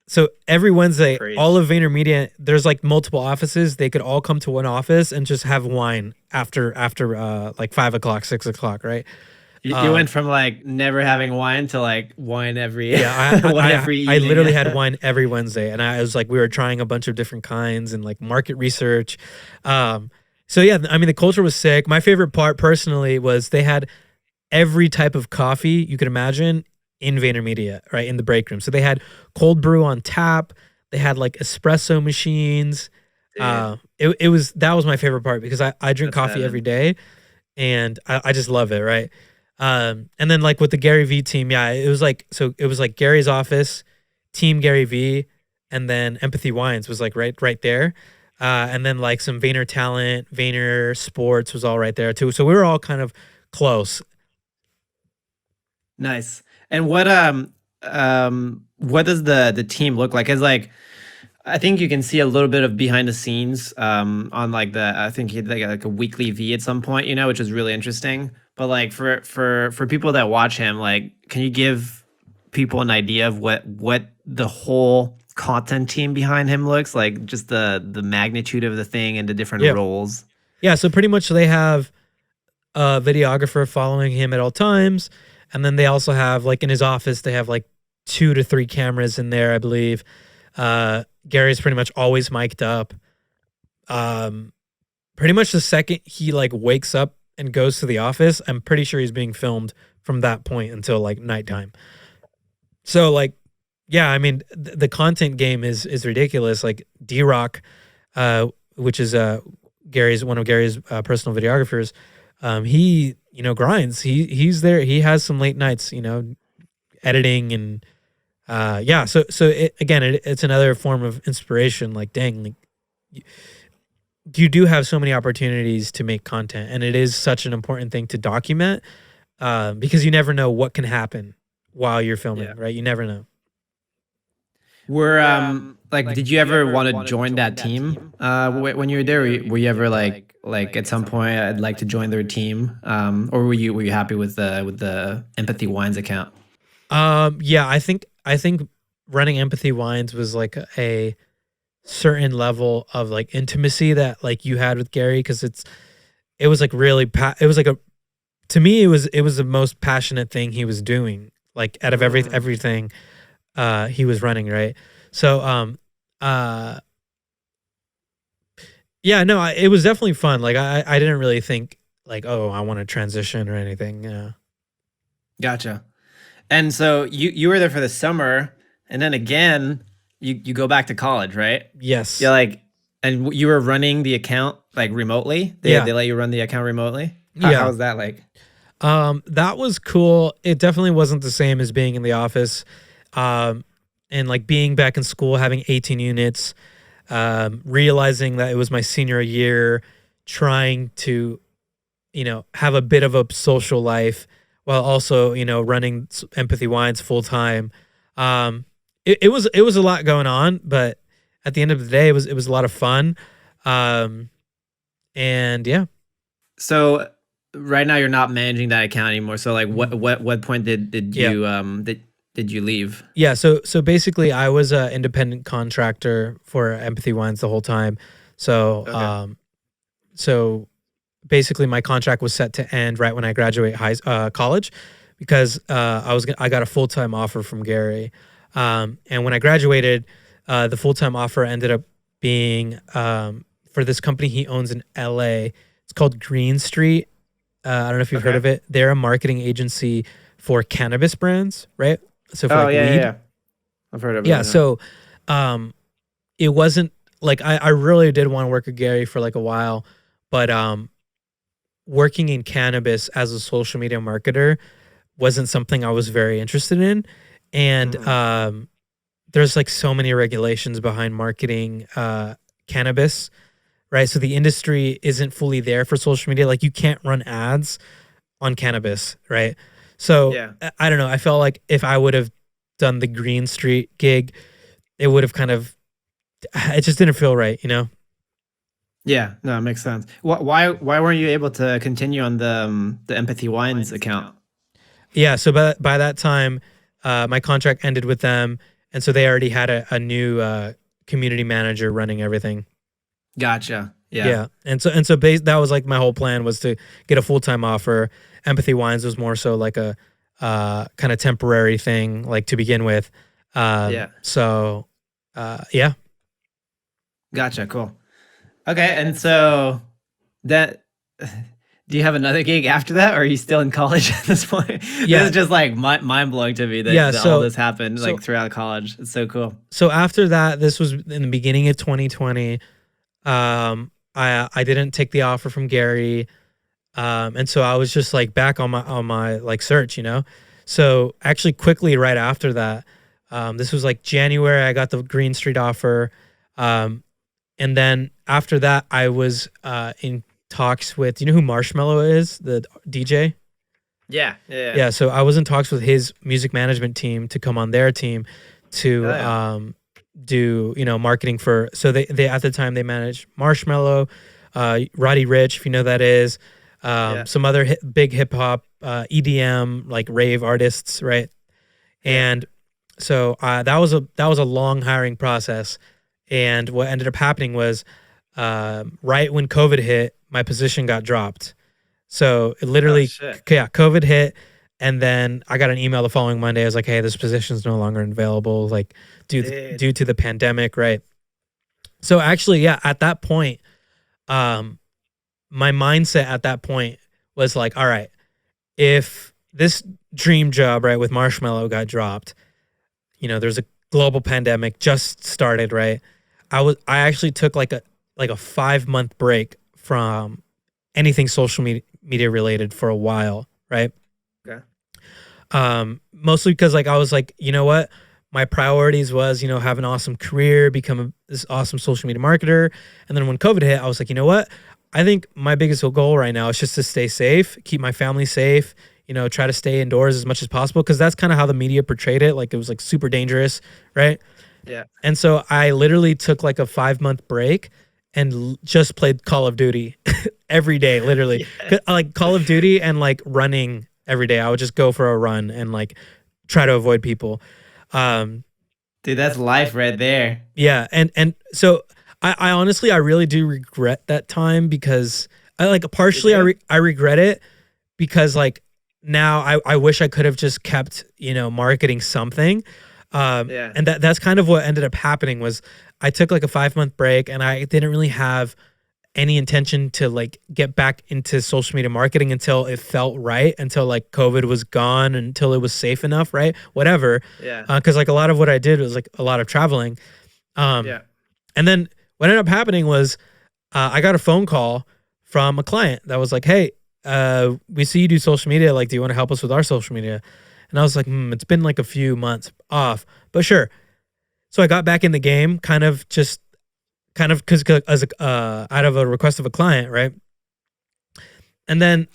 So every Wednesday, Preach. all of Vayner Media, there's like multiple offices. They could all come to one office and just have wine after like 5 o'clock, 6 o'clock, right? You went from like never having wine to like wine every I every evening. I literally had wine every Wednesday, and I was like, we were trying a bunch of different kinds and like market research. So yeah, I mean the culture was sick. My favorite part personally was they had every type of coffee you could imagine in Vayner Media, right, in the break room. So they had cold brew on tap. They had like espresso machines. That was my favorite part because I drink coffee every day, and I just love it, right? And then like with the GaryVee team, it was like Gary's office, Team GaryVee, and then Empathy Wines was like right there. And then like some Vayner Talent, Vayner Sports was all right there too. So we were all kind of close. Nice. And what does the team look like? It's like, I think you can see a little bit of behind the scenes on like I think he had like a weekly V at some point, which is really interesting. But like for people that watch him, like, can you give people an idea of what the whole content team behind him looks like, just the magnitude of the thing and the different roles? Yeah, so pretty much they have a videographer following him at all times, and then they also have like in his office they have like 2 to 3 cameras in there, I believe. Gary's pretty much always mic'd up. Pretty much the second he like wakes up and goes to the office, I'm pretty sure he's being filmed from that point until like nighttime. So like, yeah, I mean the content game is ridiculous. Like D-Rock, which is one of Gary's personal videographers, he grinds. He's there. He has some late nights, editing and it's another form of inspiration. Like, dang, like you do have so many opportunities to make content, and it is such an important thing to document because you never know what can happen while you're filming, right? You never know. Did you ever want to join that team when you were there? Were you ever like at some point I'd like to join their team, or were you happy with the Empathy Wines account? Yeah, I think running Empathy Wines was like a certain level of like intimacy that like you had with Gary, because it was like really it was like to me it was the most passionate thing he was doing, like out of everything he was running, right? So it was definitely fun. Like I didn't really think like, oh, I want to transition or anything. Yeah. Gotcha. And so you were there for the summer, and then again you go back to college, right? Yes. You're like, and you were running the account like remotely. Yeah. They let you run the account remotely. How Yeah. was that like? That was cool. It definitely wasn't the same as being in the office. Um, and like being back in school, having 18 units, realizing that it was my senior year, trying to, have a bit of a social life while also, running Empathy Wines full time. It was a lot going on, but at the end of the day, it was a lot of fun. Um, and yeah. So right now you're not managing that account anymore. So like Mhm. what point did Yeah. you did you leave? Yeah, so basically, I was an independent contractor for Empathy Wines the whole time. So Okay. so basically, my contract was set to end right when I graduate college, because I got a full time offer from Gary, and when I graduated, the full time offer ended up being for this company he owns in L.A. It's called Green Street. I don't know if you've heard Okay. of it. They're a marketing agency for cannabis brands, right? So for Oh like yeah, yeah, weed. yeah. I've heard of it. Yeah, Yeah. so um it wasn't like I really did want to work with Gary for like a while, but working in cannabis as a social media marketer wasn't something I was very interested in. And Mhm. there's like so many regulations behind marketing cannabis, right? So the industry isn't fully there for social media. Like you can't run ads on cannabis, right? So Yeah. I don't know. I felt like if I would have done the Green Street gig, it would have kind of, it just didn't feel right, you know? Yeah, no, it makes sense. Why weren't you able to continue on the Empathy Wines account? Yeah. So by that time, my contract ended with them. And so they already had a new community manager running everything. Gotcha. Yeah. Yeah. And so that was like my whole plan was to get a full time offer. Empathy Wines was more so like a kind of temporary thing, like to begin with. Yeah. So yeah. Gotcha. Cool. Okay, and so that do you have another gig after that, or are you still in college at this point? This Yeah. is just like mind blowing to me Yeah. that all So this happened so like throughout college. It's so cool. so after that, this was in the beginning of 2020. I didn't take the offer from Gary. And so I was just like back on my like search, you know. So actually, quickly right after that, this was like January. I got the Green Street offer, and then after that, I was in talks with, you know who Marshmallow is, the DJ. Yeah, yeah, Yeah, so I was in talks with his music management team to come on their team oh, to yeah, do, marketing for. So they at the time they managed Marshmallow, Roddy Rich, if you know who that is, yeah, some other big hip hop, EDM like rave artists, right? yeah. And so that was a long hiring process. And what ended up happening was, right when COVID hit, my position got dropped. So it Oh literally, shit. yeah, COVID hit, and then I got an email the following Monday. I was like, "Hey, this position is no longer available, like Dude. due to the pandemic, right?" So actually, yeah, at that point, um, my mindset at that point was like, "All right, if this dream job, right, with Marshmallow got dropped, there's a global pandemic just started, right? I actually took like a 5 month break from anything social media related for a while, right? Okay. Mostly because like I was like, you know what? My priorities was, have an awesome career, become this awesome social media marketer. And then when COVID hit, I was like, you know what? I think my biggest goal right now is just to stay safe, keep my family safe, try to stay indoors as much as possible. Cause that's kind of how the media portrayed it. Like it was like super dangerous. Right. Yeah. And so I literally took like a 5 month break and just played Call of Duty every day, literally. Yeah. Like Call of Duty and like running every day. I would just go for a run and like try to avoid people. Um, Dude, that's life right there. yeah, and so I honestly I really do regret that time, because I like You partially do? I regret it because like now I wish I could have just kept, marketing something. Yeah. And that's kind of what ended up happening was I took like a 5 month break and I didn't really have any intention to like get back into social media marketing until it felt right, until like COVID was gone, until it was safe enough, right? Whatever. Yeah. Because like a lot of what I did was like a lot of traveling. Yeah. And then what ended up happening was I got a phone call from a client that was like, hey, we see you do social media. Like, do you want to help us with our social media? And I was like, it's been like a few months off, but sure. So I got back in the game kind of because as out of a request of a client, right? And then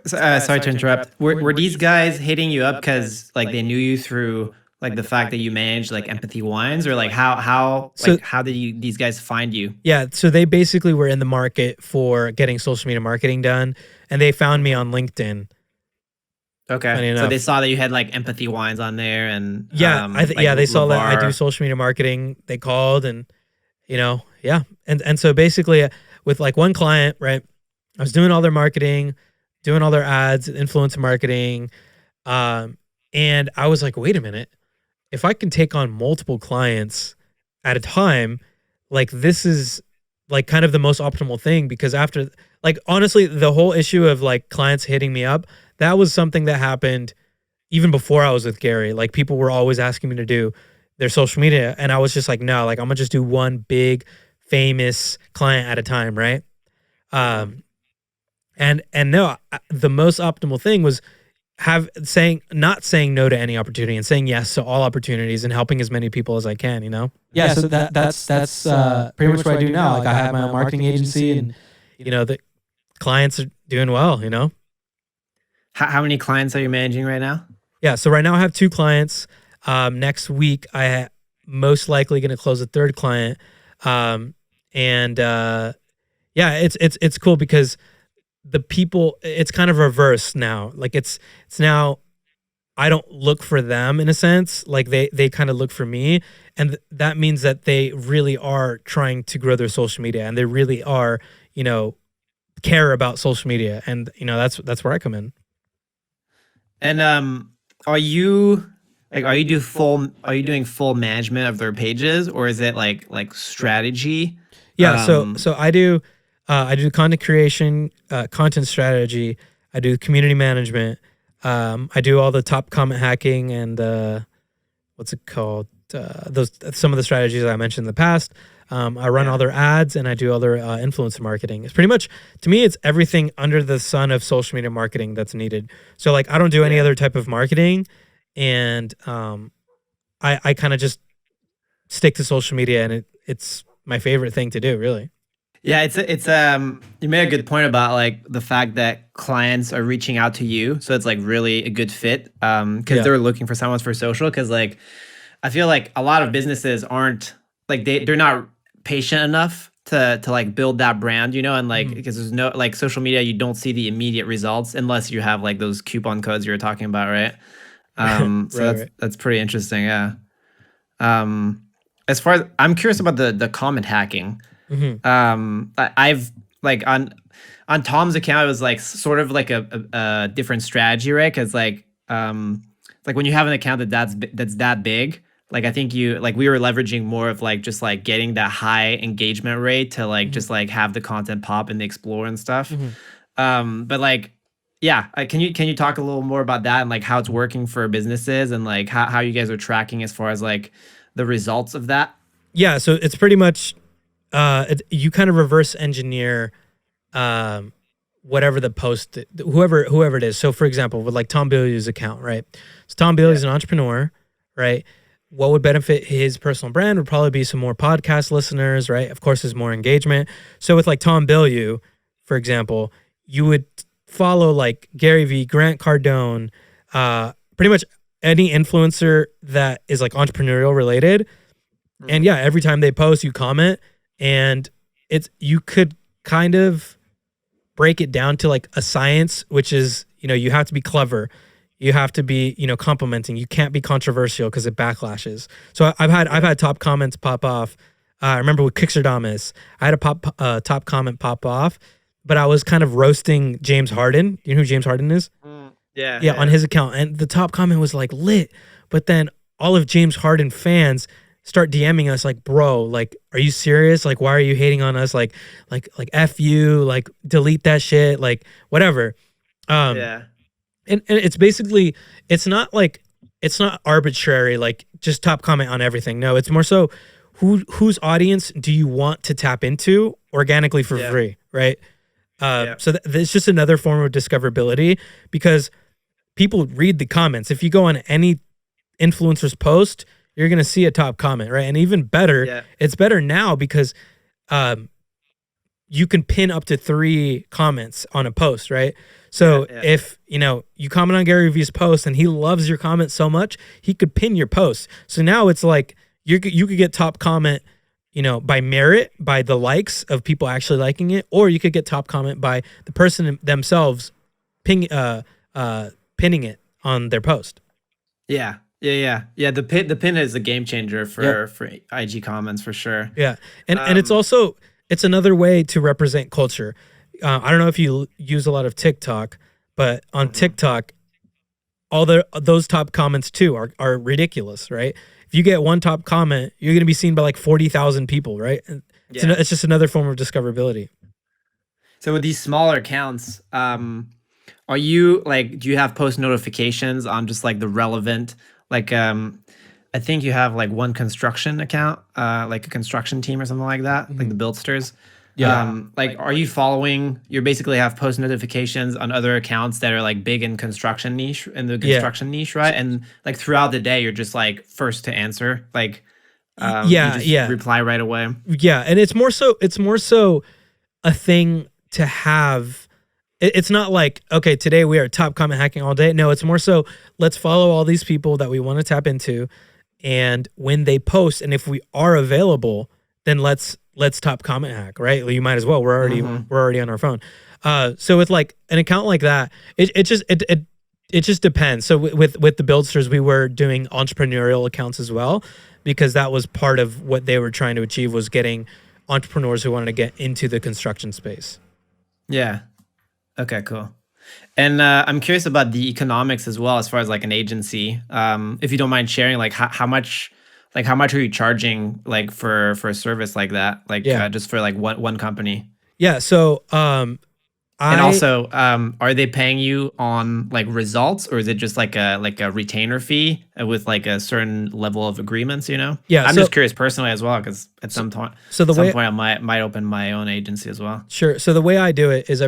sorry to interrupt. Were these guys hitting you up because like they knew you through like the fact that you managed like empathy wines, or like how did these guys find you? Yeah, so they basically were in the market for getting social media marketing done, and they found me on LinkedIn. Okay, so they saw that you had like empathy wines on there, and they saw that I do social media marketing. They called, and and so basically with like one client, right, I was doing all their marketing, doing all their ads, influencer marketing, and I was like, wait a minute, if I can take on multiple clients at a time, like this is like kind of the most optimal thing, because after, like, honestly, the whole issue of like clients hitting me up, that was something that happened even before I was with Gary. Like, people were always asking me to do their social media, and I was just like, no, like I'm gonna just do one big famous client at a time, right? And no, the most optimal thing was not saying no to any opportunity and saying yes to all opportunities and helping as many people as I can, Yeah, so that's pretty much what I do now. Like, I have my own marketing agency, and the clients are doing well, How many clients are you managing right now? Yeah, so right now I have 2 clients. Next week I most likely going to close a 3rd client. It's cool because the people, it's kind of reverse now. Like it's now, I don't look for them in a sense. Like they kind of look for me. And that means that they really are trying to grow their social media, and they really are, care about social media. And, that's where I come in. And are you doing full management of their pages, or is it like strategy? Yeah, so I do content creation, content strategy. I do community management. I do all the top comment hacking and what's it called? Some of the strategies I mentioned in the past. I run all their ads, and I do other influencer marketing. It's pretty much, to me, it's everything under the sun of social media marketing that's needed. So like, I don't do any other type of marketing, and I kind of just stick to social media, and it's my favorite thing to do, really. Yeah, it's you made a good point about like the fact that clients are reaching out to you, so it's like really a good fit because they're looking for someone for social. Because like I feel like a lot of businesses aren't like they're not patient enough to like build that brand, and like because there's no like social media, you don't see the immediate results unless you have like those coupon codes you were talking about, right? So that's pretty interesting, yeah. As far as I'm curious about the comment hacking. I've like on Tom's account, it was like sort of like a different strategy, right? Because like when you have an account that's that big, like I think we were leveraging more of like just like getting that high engagement rate to like just like have the content pop in the Explore and stuff. But like, yeah, can you talk a little more about that and like how it's working for businesses and like how you guys are tracking as far as like the results of that? Yeah, so it's pretty much you kind of reverse engineer whatever the post, whoever it is. So for example, with like Tom Bilyeu's account, right? So Tom Bilyeu's an entrepreneur, right? What would benefit his personal brand would probably be some more podcast listeners, right? Of course, there's more engagement. So with like Tom Bilyeu, for example, you would follow like GaryVee, Grant Cardone, pretty much any influencer that is like entrepreneurial related. And yeah, every time they post, you comment, and you could kind of break it down to like a science, which is, you have to be clever. You have to be, complimenting. You can't be controversial because it backlashes. So I've had top comments pop off. I remember with Kixerdamus, I had a top comment pop off, but I was kind of roasting James Harden. You know who James Harden is? Yeah, on his account. And the top comment was like lit, but then all of James Harden fans start DMing us like, bro, like, are you serious? Like, why are you hating on us? Like F you, like delete that shit, like whatever. Yeah. And it's basically, it's not like, it's not arbitrary, like just top comment on everything. No, it's more so whose audience do you want to tap into organically for free, right? So it's just another form of discoverability, because people read the comments. If you go on any influencer's post, you're gonna see a top comment, right? And even better, it's better now because you can pin up to 3 comments on a post, right? So if you comment on Gary Vee's post and he loves your comment so much, he could pin your post. So now it's like you could get top comment, by merit, by the likes of people actually liking it, or you could get top comment by the person themselves pinning it on their post. Yeah. The pin is a game changer for IG comments for sure. Yeah, and it's also, it's another way to represent culture. I don't know if you use a lot of TikTok, but on TikTok, all those top comments too are ridiculous, right? If you get one top comment, you're going to be seen by like 40,000 people, right? It's just another form of discoverability. So with these smaller accounts, are you like, do you have post notifications on just like the relevant, like, I think you have like one construction account, like a construction team or something like that, like the Buildsters. Like, are you following, you basically have post notifications on other accounts that are like big in construction niche, niche, right? And like throughout the day, you're just like first to answer, like, you just reply right away. Yeah. And it's more so a thing to have. It's not like, okay, today we are top comment hacking all day. No, it's more so, let's follow all these people that we want to tap into. And when they post, and if we are available, then let's top comment hack, right? You might as well. We're already on our phone. So with like an account like that, it just depends. So with the Buildsters, we were doing entrepreneurial accounts as well, because that was part of what they were trying to achieve, was getting entrepreneurs who wanted to get into the construction space. Yeah. Okay, cool. And I'm curious about the economics as well, as far as like an agency. If you don't mind sharing, like how much are you charging like for a service like that? Like just for like one company? Yeah. So and also, are they paying you on like results, or is it just like a retainer fee with like a certain level of agreements? Yeah. I'm just curious personally as well, because at some point, I might open my own agency as well. Sure. So the way I do it is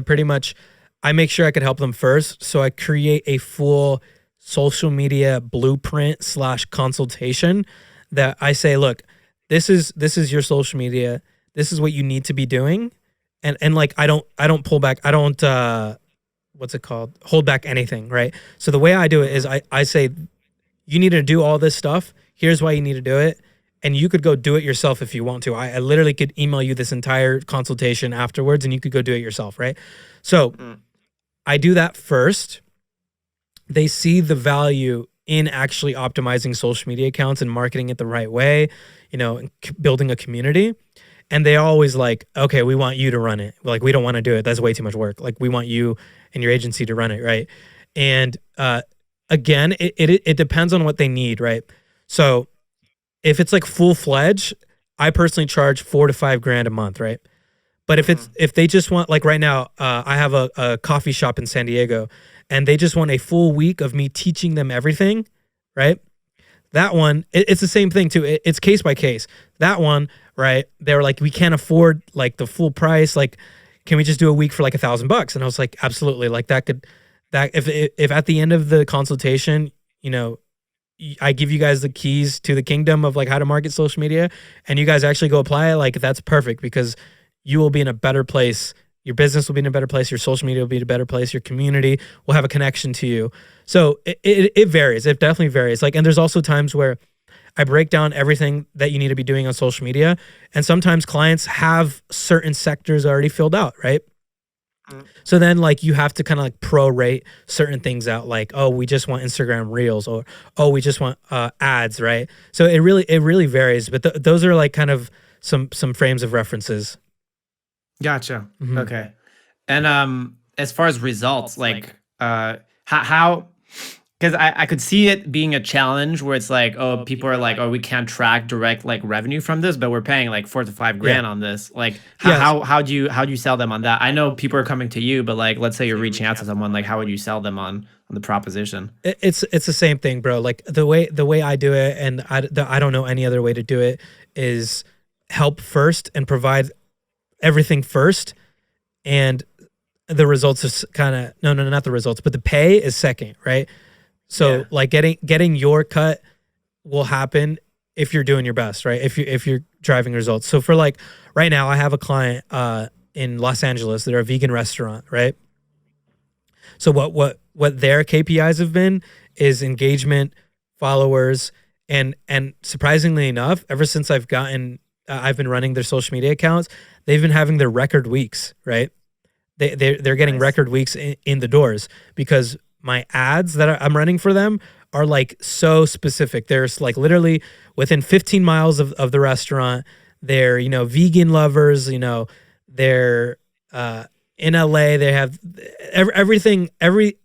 I make sure I could help them first. So I create a full social media blueprint / consultation that I say, look, this is your social media. This is what you need to be doing. And like, I don't pull back. I don't, what's it called? Hold back anything. Right. So the way I do it is I say, you need to do all this stuff. Here's why you need to do it. And you could go do it yourself if you want to. I literally could email you this entire consultation afterwards, and you could go do it yourself. Right. So I do that first. They see the value in actually optimizing social media accounts and marketing it the right way, and building a community. And they always like, okay, we want you to run it. Like, we don't want to do it. That's way too much work. Like, we want you and your agency to run it, right? And again, it depends on what they need, right? So if it's like full-fledged, I personally charge $4,000 to $5,000 a month, right? But if they just want, like right now, I have a coffee shop in San Diego, and they just want a full week of me teaching them everything, right? That one, it's the same thing too. It's case by case. That one, right? They were like, we can't afford like the full price. Like, can we just do a week for like $1,000? And I was like, absolutely. Like if at the end of the consultation, I give you guys the keys to the kingdom of like how to market social media, and you guys actually go apply it, like that's perfect, because you will be in a better place. Your business will be in a better place. Your social media will be in a better place. Your community will have a connection to you. So it varies. It definitely varies. Like, and there's also times where I break down everything that you need to be doing on social media. And sometimes clients have certain sectors already filled out, right? So then like you have to kind of like prorate certain things out, like, oh, we just want Instagram Reels, or, oh, we just want ads, right? So it really varies. But those are like kind of some frames of references. Gotcha. Okay. And as far as results, like how Because I could see it being a challenge where it's like, oh, people are like, oh, we can't track direct like revenue from this, but we're paying like 4 to 5 grand on this. Like, Yes. how do you sell them on that? I know people are coming to you, but like, let's say you're reaching out to someone, like, how would you sell them on the proposition? It's the same thing, bro. Like the way I do it, and I don't know any other way to do it, is help first and provide everything first, and the results is kind of no, not the results, but the pay is second, right? So Yeah. like getting your cut will happen if you're doing your best, right? If you're driving results. So for like right now, I have a client in Los Angeles. They're a vegan restaurant, right? So what their KPIs have been is engagement, followers, and surprisingly enough, ever since I've been running their social media accounts, they've been having their record weeks, right? They're getting Nice. record weeks in the doors because my ads that I'm running for them are like so specific. There's like literally within 15 miles of the restaurant. They're, vegan lovers, they're in LA. They have everything, every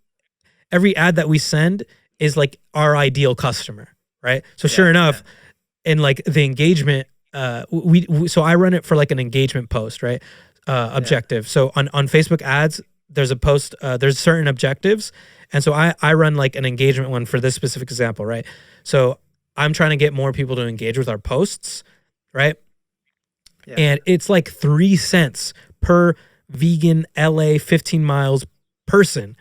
ad that we send is like our ideal customer, right? So sure enough, and like the engagement, so I run it for like an engagement post, right? Objective. So on Facebook ads, there's a post, there's certain objectives. And so I run like an engagement one for this specific example, right? So I'm trying to get more people to engage with our posts, right? Yeah. And it's like 3 cents per vegan LA 15 miles person.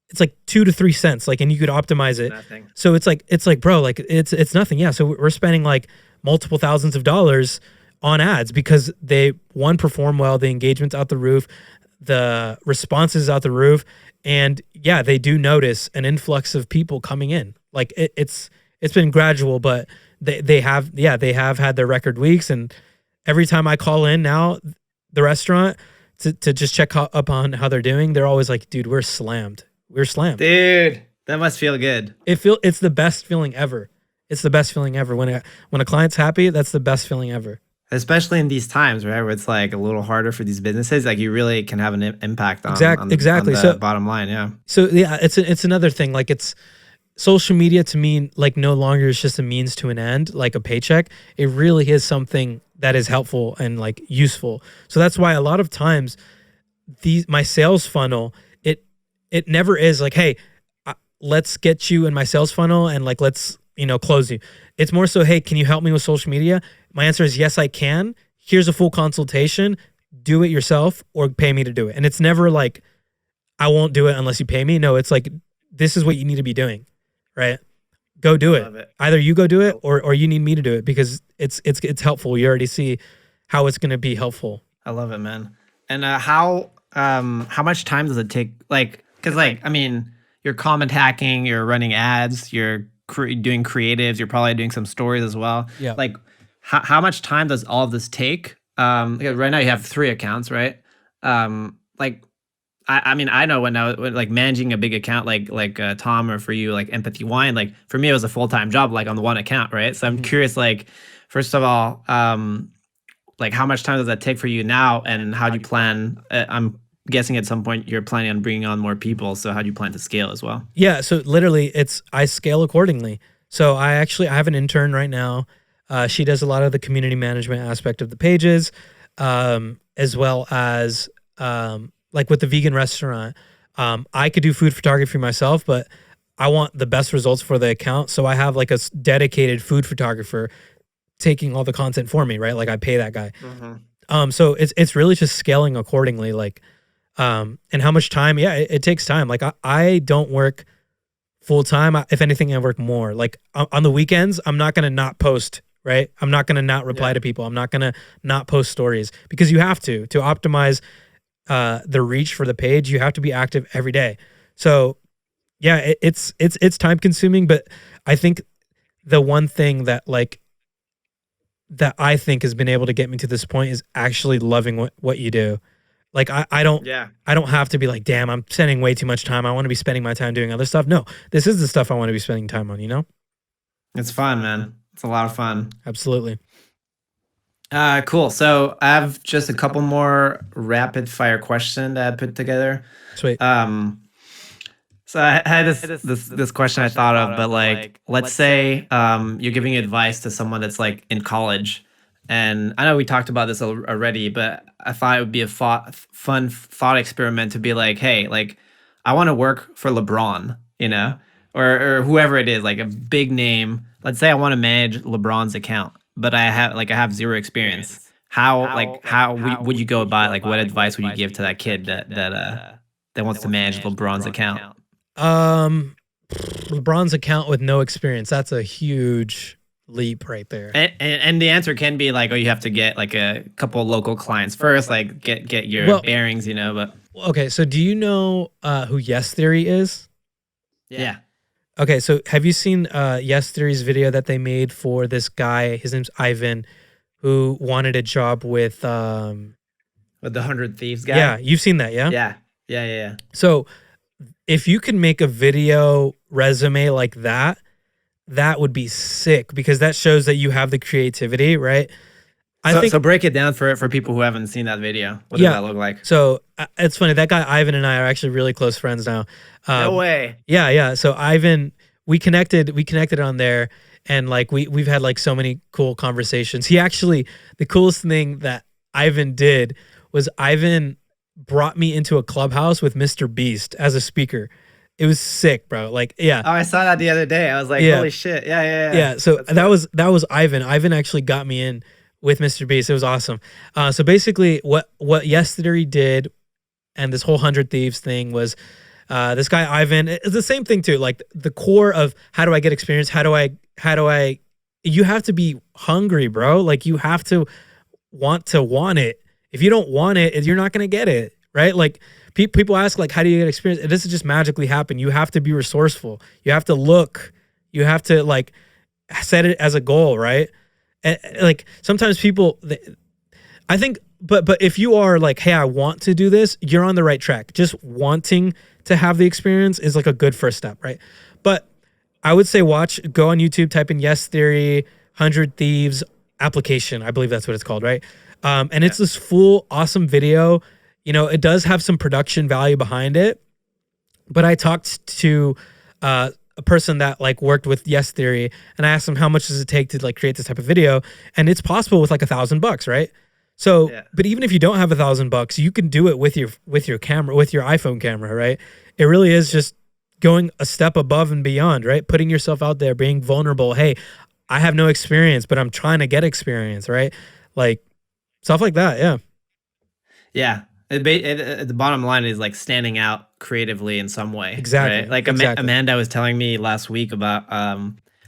It's like 2 to 3 cents, like, and you could optimize it. Nothing. So it's like, bro, like it's nothing. Yeah. So we're spending like multiple thousands of dollars on ads because they perform well, the engagement's out the roof, the response is out the roof, and yeah, they do notice an influx of people coming in. Like it's been gradual, but they have had their record weeks, and every time I call in now the restaurant to just check up on how they're doing, they're always like, dude, we're slammed. Dude, that must feel good. It's the best feeling ever. It's the best feeling ever when a client's happy. That's the best feeling ever. Especially in these times, right, where it's like a little harder for these businesses, like you really can have an impact on, Exactly. on the bottom line. Yeah. So yeah, it's another thing. Like it's social media to me, like no longer is just a means to an end, like a paycheck. It really is something that is helpful and like useful. So that's why a lot of times my sales funnel, it never is like, hey, let's get you in my sales funnel and like let's close you. It's more so, hey, can you help me with social media? My answer is yes, I can. Here's a full consultation. Do it yourself or pay me to do it. And it's never like, I won't do it unless you pay me. No, it's like, this is what you need to be doing, right? Go do it. Either you go do it or you need me to do it because it's helpful. You already see how it's going to be helpful. I love it, man. And how much time does it take? Like, because like, I mean, you're comment hacking, you're running ads, you're doing creatives, you're probably doing some stories as well. Yeah. Like, how much time does all of this take? Because right now you have 3 accounts, right? Like, I mean, I know when like managing a big account like Tom, or for you, like Empathy Wine, like for me, it was a full-time job, like on the one account, right? So I'm curious, like, first of all, like how much time does that take for you now, and how do you plan? I'm guessing at some point you're planning on bringing on more people. So how do you plan to scale as well? Yeah. So literally I scale accordingly. So I have an intern right now. She does a lot of the community management aspect of the pages, as well as like with the vegan restaurant. I could do food photography myself, but I want the best results for the account. So I have like a dedicated food photographer taking all the content for me, right? Like I pay that guy. So it's really just scaling accordingly. Like, and how much time? Yeah, it takes time. Like I don't work full time. If anything, I work more. Like on the weekends, I'm not going to not post, right? I'm not going to not reply to people. I'm not going to not post stories because you have to optimize the reach for the page. You have to be active every day. So yeah, it's time consuming, but I think the one thing that I think has been able to get me to this point is actually loving what you do. Like I don't have to be like, damn, I'm spending way too much time. I want to be spending my time doing other stuff. No, this is the stuff I want to be spending time on, It's fun, man. It's a lot of fun. Absolutely. Cool. So I have just a couple more rapid fire questions that I put together. Sweet. So I had this question I thought of, but like, let's say you're giving advice to someone that's like in college, and I know we talked about this already, but I thought it would be a fun thought experiment to be like, hey, like, I want to work for LeBron, you know, or whoever it is, like a big name. Let's say I want to manage LeBron's account, but I have zero experience. Would you go about it? Like, what advice would you give to that kid that wants to manage LeBron's account? Um, LeBron's account with no experience. That's a huge leap right there. And the answer can be like, oh, you have to get like a couple local clients first, like get your bearings, you know. But okay, so do you know who Yes Theory is? Yeah. Okay, so have you seen Yes Theory's video that they made for this guy? His name's Ivan, who wanted a job with the 100 Thieves guy. Yeah, you've seen that, yeah? Yeah. So if you can make a video resume like that, that would be sick, because that shows that you have the creativity, right? So break it down for people who haven't seen that video. What does that look like? So it's funny. That guy Ivan and I are actually really close friends now. No way. Yeah. So Ivan, we connected on there, and like we've had like so many cool conversations. He actually, the coolest thing that Ivan did was Ivan brought me into a clubhouse with Mr. Beast as a speaker. It was sick, bro. Like, yeah. Oh, I saw that the other day. I was like, holy shit. Yeah. Yeah. So that was Ivan. Ivan actually got me in with Mr. Beast. It was awesome. So basically what Yes Theory did, and this whole 100 Thieves thing, was this guy Ivan, it's the same thing too. Like the core of how do I get experience? How do I you have to be hungry, bro. Like you have to want it. If you don't want it, you're not going to get it, right? Like people ask like, how do you get experience? It doesn't just magically happen. You have to be resourceful. You have to look, you have to like set it as a goal, right? And like sometimes people, I think, but if you are like, hey, I want to do this, you're on the right track. Just wanting to have the experience is like a good first step, right? But I would say go on YouTube, type in Yes Theory, 100 Thieves application. I believe that's what it's called, right? And it's this full awesome video. You know, it does have some production value behind it, but I talked to a person that like worked with Yes Theory, and I asked him how much does it take to like create this type of video, and it's possible with like $1,000, right? So, but even if you don't have $1,000, you can do it with your camera, with your iPhone camera, right? It really is just going a step above and beyond, right? Putting yourself out there, being vulnerable. Hey, I have no experience, but I'm trying to get experience, right? Like stuff like that. Yeah. Yeah. The bottom line is like standing out creatively in some way. Exactly. Right? Like Amanda was telling me last week about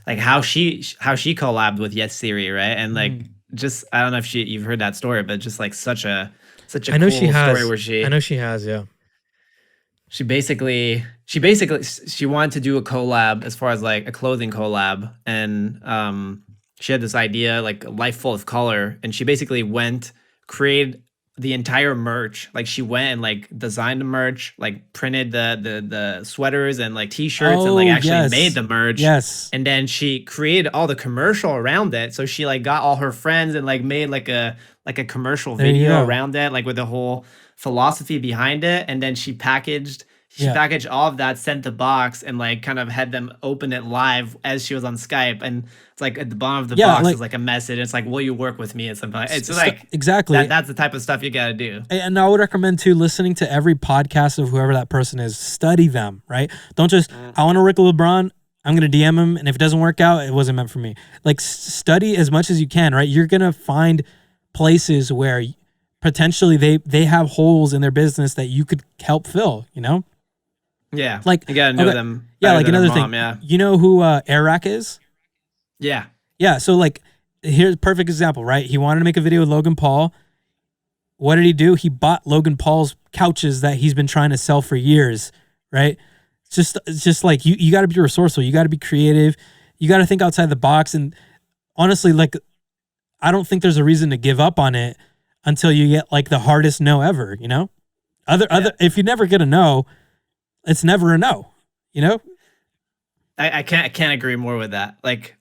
like how she collabed with Yes Theory, right? And like just I don't know if you've heard that story, but just like such a I know cool she has. story where I know she has, yeah. She basically wanted to do a collab as far as like a clothing collab, and she had this idea like Life Full of Color, and she basically created the entire merch. Like she went and like designed the merch, like printed the sweaters and like t-shirts, and like actually made the merch. Yes. And then she created all the commercial around it. So she like got all her friends and like made like a commercial video around it, like with the whole philosophy behind it. And then she packaged all of that, sent the box, and like kind of had them open it live as she was on Skype. And it's like at the bottom of the box is like a message. It's like, will you work with me? And something like it's like exactly that's the type of stuff you got to do. And I would recommend too, listening to every podcast of whoever that person is. Study them, right? Don't just I want to work with LeBron, I'm gonna DM him, and if it doesn't work out, it wasn't meant for me. Like study as much as you can, right? You're gonna find places where potentially they have holes in their business that you could help fill, you know? Yeah, like you gotta know them. Yeah, like another thing. Yeah. You know who Arak is? Yeah. Yeah. So like, here's a perfect example, right? He wanted to make a video with Logan Paul. What did he do? He bought Logan Paul's couches that he's been trying to sell for years, right? It's just like you got to be resourceful. You got to be creative. You got to think outside the box. And honestly, like, I don't think there's a reason to give up on it until you get like the hardest no ever. You know, if you never get a no, it's never a no, you know? I can't agree more with that. Like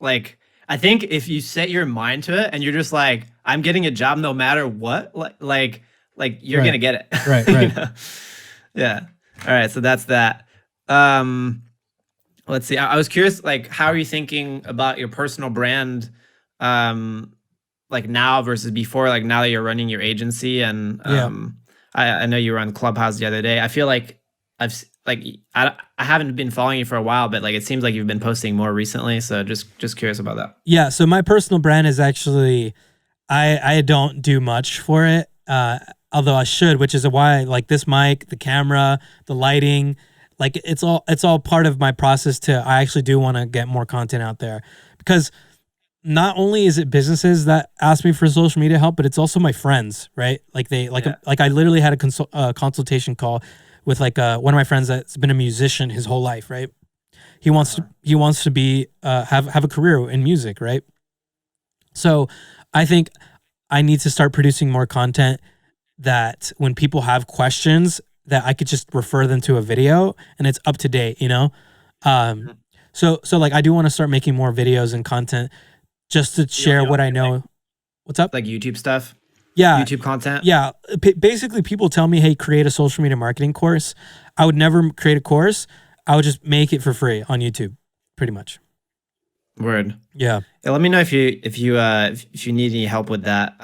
I think if you set your mind to it and you're just like, I'm getting a job no matter what, like you're gonna get it. Right. You know? Yeah. All right. So that's that. Let's see. I was curious, like, how are you thinking about your personal brand, um, like now versus before? Like now that you're running your agency, and Yeah. I know you were on Clubhouse the other day. I feel like like I haven't been following you for a while, but like it seems like you've been posting more recently. So just curious about that. Yeah. So my personal brand is actually, I don't do much for it, although I should, which is why like this mic, the camera, the lighting, like it's all part of my process to. I actually do want to get more content out there because not only is it businesses that ask me for social media help, but it's also my friends, right? Like they like Yeah. like I literally had a consultation call with like one of my friends that's been a musician his whole life, right? He wants to be have a career in music, right? So I think I need to start producing more content that when people have questions that I could just refer them to a video and it's up to date, you know? Um, so like I do want to start making more videos and content just to share what I know. What's up? Like YouTube stuff, Yeah. YouTube content. Yeah. Basically people tell me, hey, create a social media marketing course. I would never create a course. I would just make it for free on YouTube, pretty much. Word. Yeah. Yeah, let me know if you need any help with that.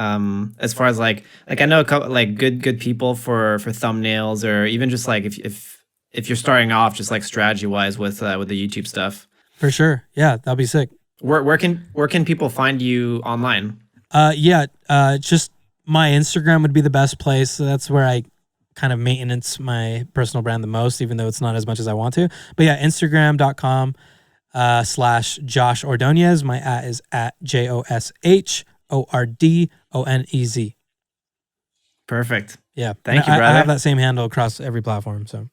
As far as like I know a couple like good people for thumbnails, or even just like if you're starting off just like strategy wise with the YouTube stuff. For sure. Yeah, that'll be sick. Where can people find you online? Just my Instagram would be the best place. So that's where I kind of maintenance my personal brand the most, even though it's not as much as I want to. But yeah, Instagram.com /Josh Ordonez. My @ is @ JOSHORDONEZ. Perfect. Yeah. Thank you, I have brother. that same handle across every platform. So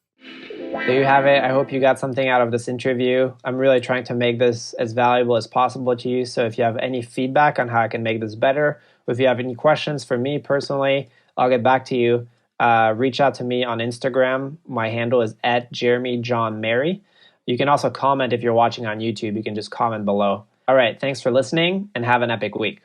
There you have it. I hope you got something out of this interview. I'm really trying to make this as valuable as possible to you. So if you have any feedback on how I can make this better, or if you have any questions for me personally, I'll get back to you. Reach out to me on Instagram. My handle is @JeremyJohnMary. You can also comment if you're watching on YouTube. You can just comment below. All right. Thanks for listening and have an epic week.